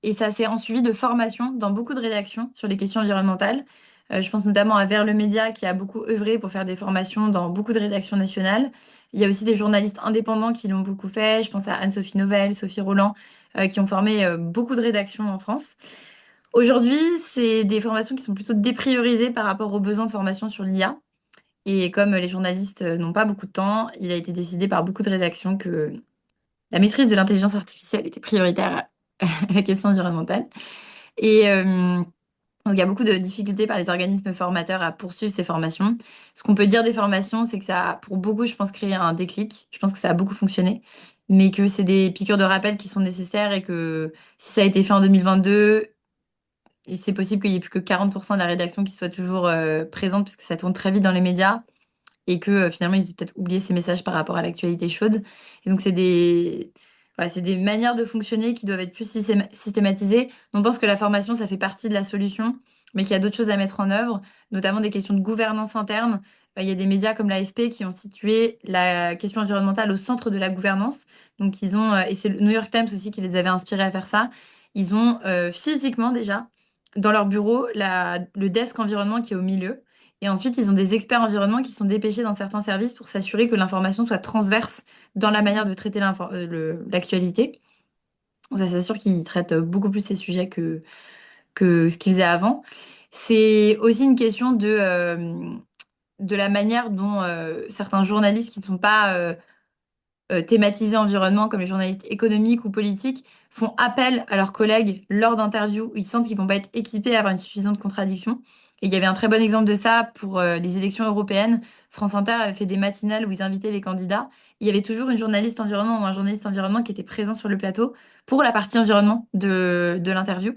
Et ça s'est ensuivi de formations dans beaucoup de rédactions sur les questions environnementales. Je pense notamment à Vers le Média qui a beaucoup œuvré pour faire des formations dans beaucoup de rédactions nationales. Il y a aussi des journalistes indépendants qui l'ont beaucoup fait. Je pense à Anne-Sophie Novelle, Sophie Roland, qui ont formé beaucoup de rédactions en France. Aujourd'hui, c'est des formations qui sont plutôt dépriorisées par rapport aux besoins de formation sur l'IA. Et comme les journalistes n'ont pas beaucoup de temps, il a été décidé par beaucoup de rédactions que la maîtrise de l'intelligence artificielle était prioritaire à la question environnementale. Et donc, il y a beaucoup de difficultés par les organismes formateurs à poursuivre ces formations. Ce qu'on peut dire des formations, c'est que ça a, pour beaucoup, je pense, créé un déclic. Je pense que ça a beaucoup fonctionné, mais que c'est des piqûres de rappel qui sont nécessaires et que si ça a été fait en 2022, et c'est possible qu'il n'y ait plus que 40% de la rédaction qui soit toujours présente, puisque ça tourne très vite dans les médias et que finalement ils aient peut-être oublié ces messages par rapport à l'actualité chaude. Et donc voilà, c'est des manières de fonctionner qui doivent être plus systématisées. On pense que la formation, ça fait partie de la solution, mais qu'il y a d'autres choses à mettre en œuvre, notamment des questions de gouvernance interne. Il y a des médias comme l'AFP qui ont situé la question environnementale au centre de la gouvernance. Donc ils ont, et c'est le New York Times aussi qui les avait inspirés à faire ça, ils ont physiquement déjà dans leur bureau le desk environnement qui est au milieu. Et ensuite, ils ont des experts environnement qui sont dépêchés dans certains services pour s'assurer que l'information soit transverse dans la manière de traiter l'actualité. Donc ça s'assure qu'ils traitent beaucoup plus ces sujets que ce qu'ils faisaient avant. C'est aussi une question de la manière dont certains journalistes qui ne sont pas thématisés environnement, comme les journalistes économiques ou politiques, font appel à leurs collègues lors d'interviews où ils sentent qu'ils vont pas être équipés à avoir une suffisante contradiction. Et il y avait un très bon exemple de ça pour les élections européennes. France Inter avait fait des matinales où ils invitaient les candidats. Il y avait toujours une journaliste environnement ou un journaliste environnement qui était présent sur le plateau pour la partie environnement de l'interview.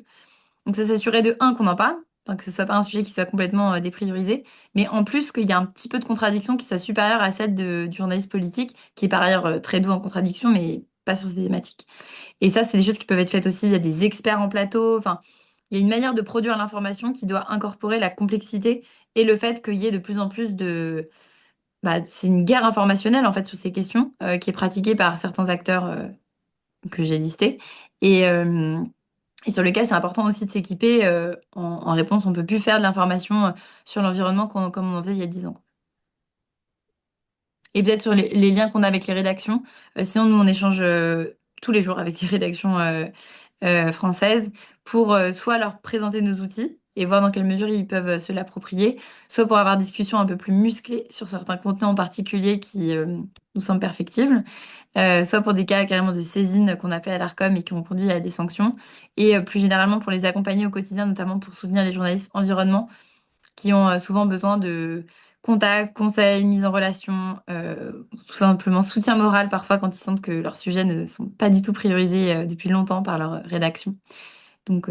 Donc ça s'assurait de un qu'on en parle, enfin, que ce soit pas un sujet qui soit complètement dépriorisé, mais en plus qu'il y a un petit peu de contradiction qui soit supérieure à celle du journaliste politique, qui est par ailleurs très doux en contradiction, mais pas sur ces thématiques. Et ça, c'est des choses qui peuvent être faites aussi. Il y a des experts en plateau. Enfin, il y a une manière de produire l'information qui doit incorporer la complexité et le fait qu'il y ait de plus en plus de... Bah, c'est une guerre informationnelle en fait sur ces questions qui est pratiquée par certains acteurs que j'ai listés. Et, euh, et sur lequel c'est important aussi de s'équiper. En réponse, on peut plus faire de l'information sur l'environnement comme on en faisait il y a 10 ans. Et peut-être sur les liens qu'on a avec les rédactions. Sinon, nous, on échange tous les jours avec les rédactions françaises pour soit leur présenter nos outils et voir dans quelle mesure ils peuvent se l'approprier, soit pour avoir des discussions un peu plus musclées sur certains contenus en particulier qui nous semblent perfectibles, soit pour des cas carrément de saisine qu'on a fait à l'Arcom et qui ont conduit à des sanctions, et plus généralement pour les accompagner au quotidien, notamment pour soutenir les journalistes environnement qui ont souvent besoin de contacts, conseils, mise en relation, tout simplement soutien moral parfois quand ils sentent que leurs sujets ne sont pas du tout priorisés depuis longtemps par leur rédaction. Donc,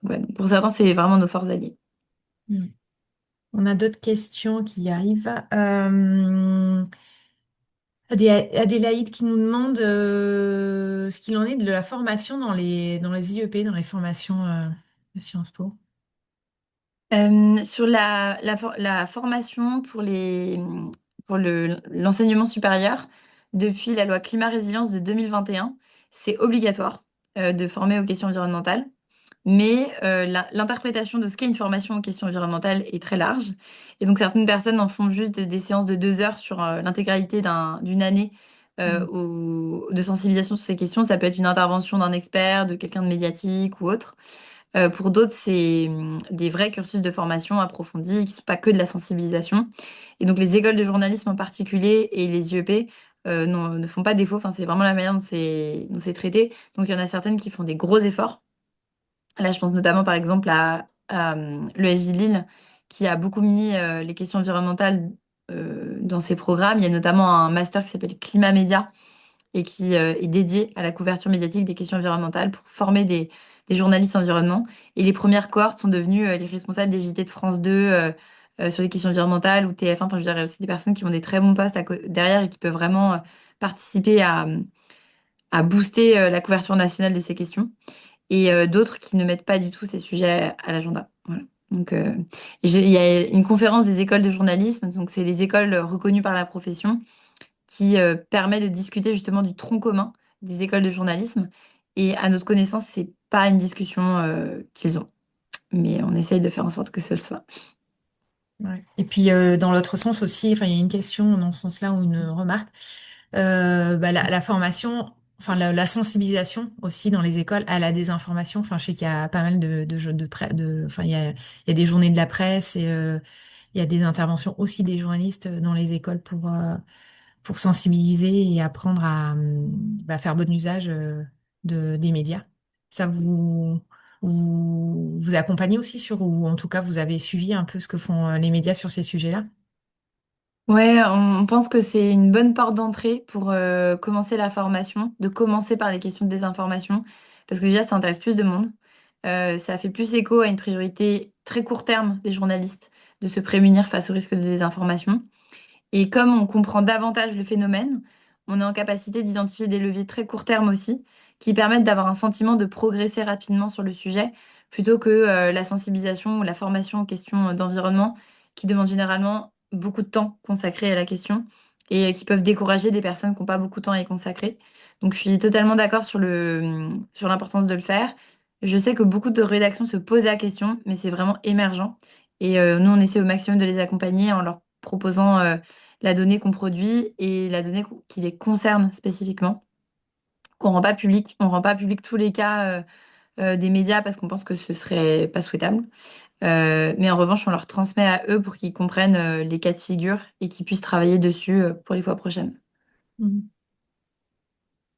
ouais, pour certains, c'est vraiment nos forces alliées. Mm. On a d'autres questions qui arrivent. Adélaïde qui nous demande ce qu'il en est de la formation dans les IEP, dans les formations de Sciences Po. Sur la formation pour l'enseignement supérieur, depuis la loi Climat Résilience de 2021, c'est obligatoire de former aux questions environnementales. Mais l'interprétation de ce qu'est une formation aux questions environnementales est très large. Et donc certaines personnes en font juste des séances de 2 heures sur l'intégralité d'une année Mm. de sensibilisation sur ces questions. Ça peut être une intervention d'un expert, de quelqu'un de médiatique ou autre. Pour d'autres, c'est des vrais cursus de formation approfondis qui ne sont pas que de la sensibilisation. Et donc les écoles de journalisme en particulier et les IEP ne font pas défaut. Enfin, c'est vraiment la manière dont c'est traité. Donc il y en a certaines qui font des gros efforts. Là, je pense notamment par exemple à l'ESJ Lille qui a beaucoup mis les questions environnementales dans ses programmes. Il y a notamment un master qui s'appelle Climat Média et qui est dédié à la couverture médiatique des questions environnementales pour former des journalistes environnement. Et les premières cohortes sont devenues les responsables des JT de France 2 sur les questions environnementales ou TF1. Enfin, je dirais aussi des personnes qui ont des très bons postes derrière et qui peuvent vraiment participer à booster la couverture nationale de ces questions. Et d'autres qui ne mettent pas du tout ces sujets à l'agenda. Voilà. Donc, il y a une conférence des écoles de journalisme, donc c'est les écoles reconnues par la profession, qui permet de discuter justement du tronc commun des écoles de journalisme. Et à notre connaissance, c'est pas une discussion qu'ils ont, mais on essaye de faire en sorte que ce le soit. Ouais. Et puis dans l'autre sens aussi, enfin il y a une question dans ce sens-là ou une remarque. La formation, enfin la sensibilisation aussi dans les écoles à la désinformation. Enfin je sais qu'il y a pas mal enfin il y a des journées de la presse et il y a des interventions aussi des journalistes dans les écoles pour sensibiliser et apprendre à faire bon usage des médias. Ça vous accompagnez aussi sur, ou en tout cas vous avez suivi un peu ce que font les médias sur ces sujets-là? Ouais, on pense que c'est une bonne porte d'entrée pour commencer la formation, de commencer par les questions de désinformation, parce que déjà, ça intéresse plus de monde. Ça fait plus écho à une priorité très court terme des journalistes de se prémunir face au risque de désinformation. Et comme on comprend davantage le phénomène, on est en capacité d'identifier des leviers très court terme aussi, qui permettent d'avoir un sentiment de progresser rapidement sur le sujet, plutôt que la sensibilisation ou la formation aux questions d'environnement, qui demandent généralement beaucoup de temps consacré à la question et qui peuvent décourager des personnes qui n'ont pas beaucoup de temps à y consacrer. Donc je suis totalement d'accord sur l'importance de le faire. Je sais que beaucoup de rédactions se posent la question, mais c'est vraiment émergent. Et nous, on essaie au maximum de les accompagner en leur proposant la donnée qu'on produit et la donnée qui les concerne spécifiquement, qu'on rend pas public. On rend pas public tous les cas des médias parce qu'on pense que ce serait pas souhaitable. Mais en revanche, on leur transmet à eux pour qu'ils comprennent les cas de figure et qu'ils puissent travailler dessus pour les fois prochaines. Mhm.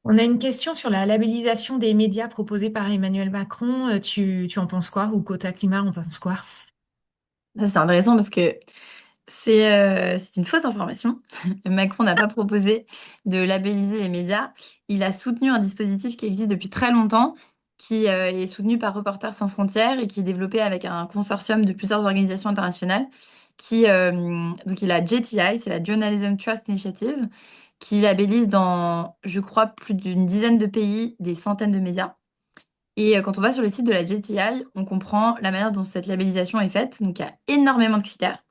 On a une question sur la labellisation des médias proposée par Emmanuel Macron. Tu en penses quoi? Ou Quota Climat, on pense quoi? Ça, c'est intéressant parce que c'est une fausse information. Macron n'a pas proposé de labelliser les médias. Il a soutenu un dispositif qui existe depuis très longtemps, qui est soutenu par Reporters sans frontières et qui est développé avec un consortium de plusieurs organisations internationales. Donc il a JTI, c'est la Journalism Trust Initiative, qui labellise dans, je crois, plus d'une dizaine de pays des centaines de médias. Et quand on va sur le site de la JTI, on comprend la manière dont cette labellisation est faite. Donc il y a énormément de critères.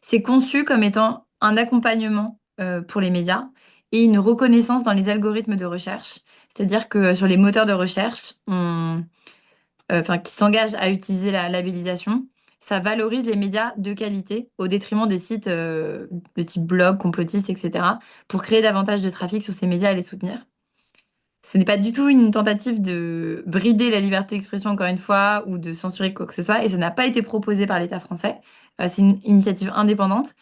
C'est conçu comme étant un accompagnement pour les médias et une reconnaissance dans les algorithmes de recherche. C'est-à-dire que sur les moteurs de recherche, qui s'engagent à utiliser la labellisation, ça valorise les médias de qualité au détriment des sites de type blog, complotistes, etc., pour créer davantage de trafic sur ces médias et les soutenir. Ce n'est pas du tout une tentative de brider la liberté d'expression, encore une fois, ou de censurer quoi que ce soit, et ça n'a pas été proposé par l'État français. C'est une initiative indépendante.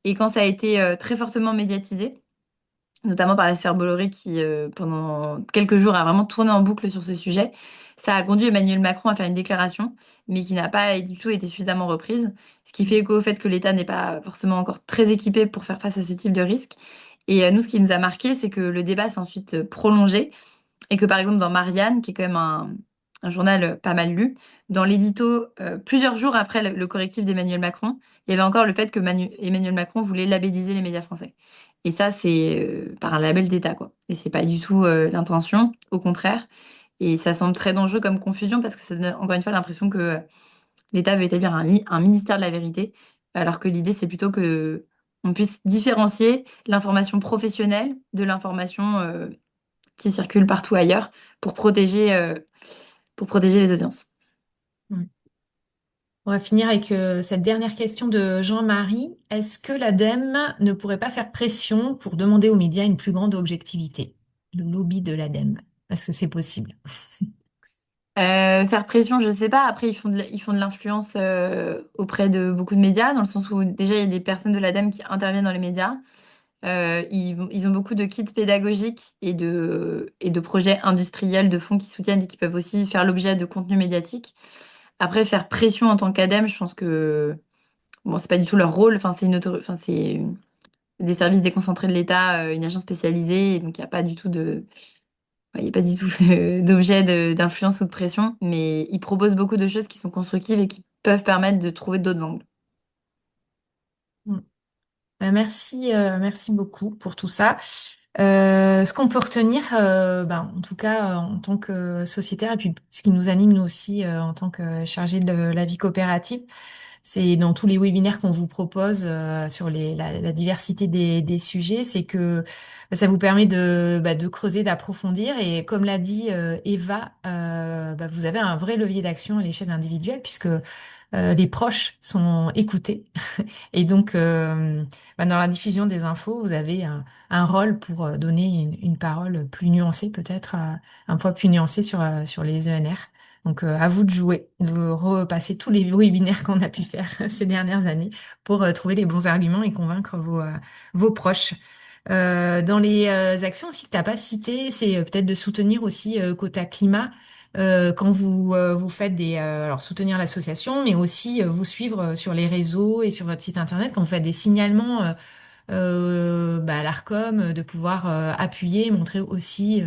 Et quand ça a été très fortement médiatisé, notamment par la sphère Bolloré qui, pendant quelques jours, a vraiment tourné en boucle sur ce sujet, ça a conduit Emmanuel Macron à faire une déclaration, mais qui n'a pas du tout été suffisamment reprise, ce qui fait écho au fait que l'État n'est pas forcément encore très équipé pour faire face à ce type de risque. Et nous, ce qui nous a marqué, c'est que le débat s'est ensuite prolongé et que par exemple dans Marianne, qui est quand même un journal pas mal lu, dans l'édito, plusieurs jours après le correctif d'Emmanuel Macron, il y avait encore le fait que Emmanuel Macron voulait labelliser les médias français. Et ça, c'est par un label d'État, quoi. Et c'est pas du tout l'intention, au contraire. Et ça semble très dangereux comme confusion parce que ça donne encore une fois l'impression que l'État veut établir un ministère de la vérité, alors que l'idée, c'est plutôt que on puisse différencier l'information professionnelle de l'information qui circulent partout ailleurs pour protéger les audiences. Mm. On va finir avec cette dernière question de Jean-Marie. Est-ce que l'ADEME ne pourrait pas faire pression pour demander aux médias une plus grande objectivité? Le lobby de l'ADEME. Est-ce que c'est possible? Faire pression, je sais pas. Après, ils font de l'influence auprès de beaucoup de médias, dans le sens où déjà, il y a des personnes de l'ADEME qui interviennent dans les médias. Ils ont beaucoup de kits pédagogiques et de projets industriels de fonds qui soutiennent et qui peuvent aussi faire l'objet de contenu médiatique. Après, faire pression en tant qu'ADEME, je pense que bon, c'est pas du tout leur rôle. Enfin, c'est des services déconcentrés de l'État, une agence spécialisée, et donc il n'y a pas du tout ouais, il y a pas du tout d'objet d'influence ou de pression, mais ils proposent beaucoup de choses qui sont constructives et qui peuvent permettre de trouver d'autres angles. Mm. Merci, merci beaucoup pour tout ça. Ce qu'on peut retenir, en tout cas en tant que sociétaire, et puis ce qui nous anime nous aussi en tant que chargé de la vie coopérative, c'est dans tous les webinaires qu'on vous propose sur la diversité des sujets, c'est que ça vous permet de creuser, d'approfondir. Et comme l'a dit Eva, vous avez un vrai levier d'action à l'échelle individuelle puisque les proches sont écoutés. Et donc, dans la diffusion des infos, vous avez un rôle pour donner une parole plus nuancée, peut-être un poids plus nuancé sur les ENR. Donc, à vous de jouer, de repasser tous les webinaires qu'on a pu faire ces dernières années pour trouver les bons arguments et convaincre vos proches. Dans les actions aussi que tu n'as pas citées, c'est peut-être de soutenir aussi Quota Climat quand vous faites alors soutenir l'association, mais aussi vous suivre sur les réseaux et sur votre site internet quand vous faites des signalements à l'Arcom, de pouvoir appuyer, montrer aussi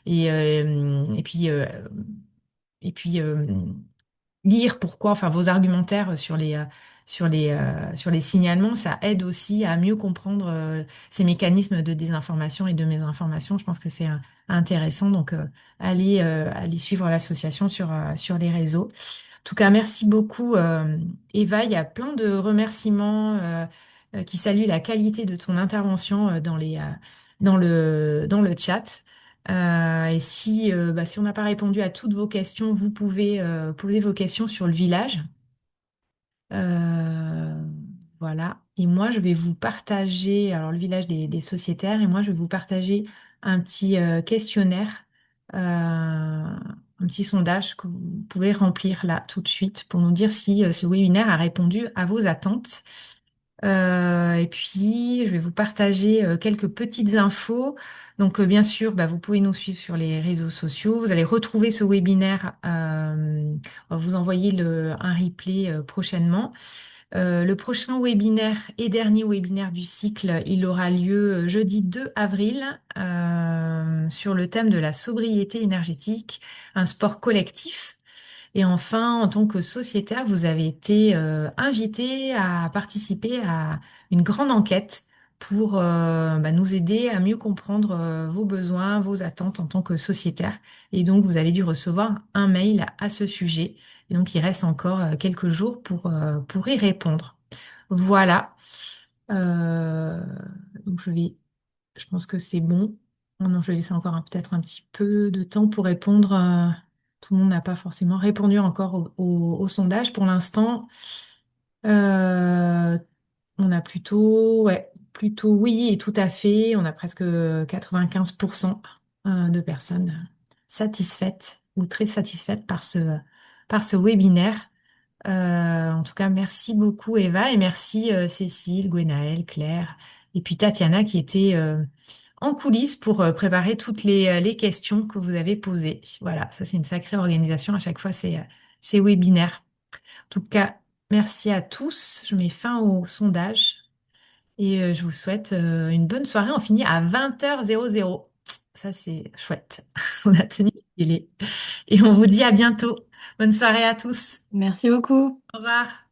et puis lire pourquoi, enfin vos argumentaires sur les signalements, ça aide aussi à mieux comprendre ces mécanismes de désinformation et de mésinformation. Je pense que c'est intéressant. Donc allez suivre l'association sur les réseaux. En tout cas, merci beaucoup Eva. Il y a plein de remerciements qui saluent la qualité de ton intervention dans le chat. Et si on n'a pas répondu à toutes vos questions, vous pouvez poser vos questions sur le village. Euh, voilà. Et moi, je vais vous partager, alors le village des sociétaires, et moi, je vais vous partager un petit questionnaire, un petit sondage que vous pouvez remplir là tout de suite pour nous dire si ce webinaire a répondu à vos attentes. Et puis, je vais vous partager quelques petites infos. Donc, bien sûr, vous pouvez nous suivre sur les réseaux sociaux. Vous allez retrouver ce webinaire. On va vous envoyer un replay prochainement. Le prochain webinaire et dernier webinaire du cycle, il aura lieu jeudi 2 avril sur le thème de la sobriété énergétique, un sport collectif. Et enfin, en tant que sociétaire, vous avez été invité à participer à une grande enquête pour nous aider à mieux comprendre vos besoins, vos attentes en tant que sociétaire. Et donc, vous avez dû recevoir un mail à ce sujet. Et donc, il reste encore quelques jours pour y répondre. Voilà. Euh, donc, je pense que c'est bon. Oh non, je vais laisser encore peut-être un petit peu de temps pour répondre. Tout le monde n'a pas forcément répondu encore au sondage. Pour l'instant, euh, on a plutôt oui et tout à fait. On a presque 95% de personnes satisfaites ou très satisfaites par ce webinaire. En tout cas, merci beaucoup Eva et merci Cécile, Gwenaëlle, Claire et puis Tatiana qui était en coulisses pour préparer toutes les questions que vous avez posées. Voilà, ça c'est une sacrée organisation à chaque fois ces webinaires. En tout cas, merci à tous. Je mets fin au sondage et je vous souhaite une bonne soirée. On finit à 20h00. Ça c'est chouette. On a tenu le délai. Et on vous dit à bientôt. Bonne soirée à tous. Merci beaucoup. Au revoir.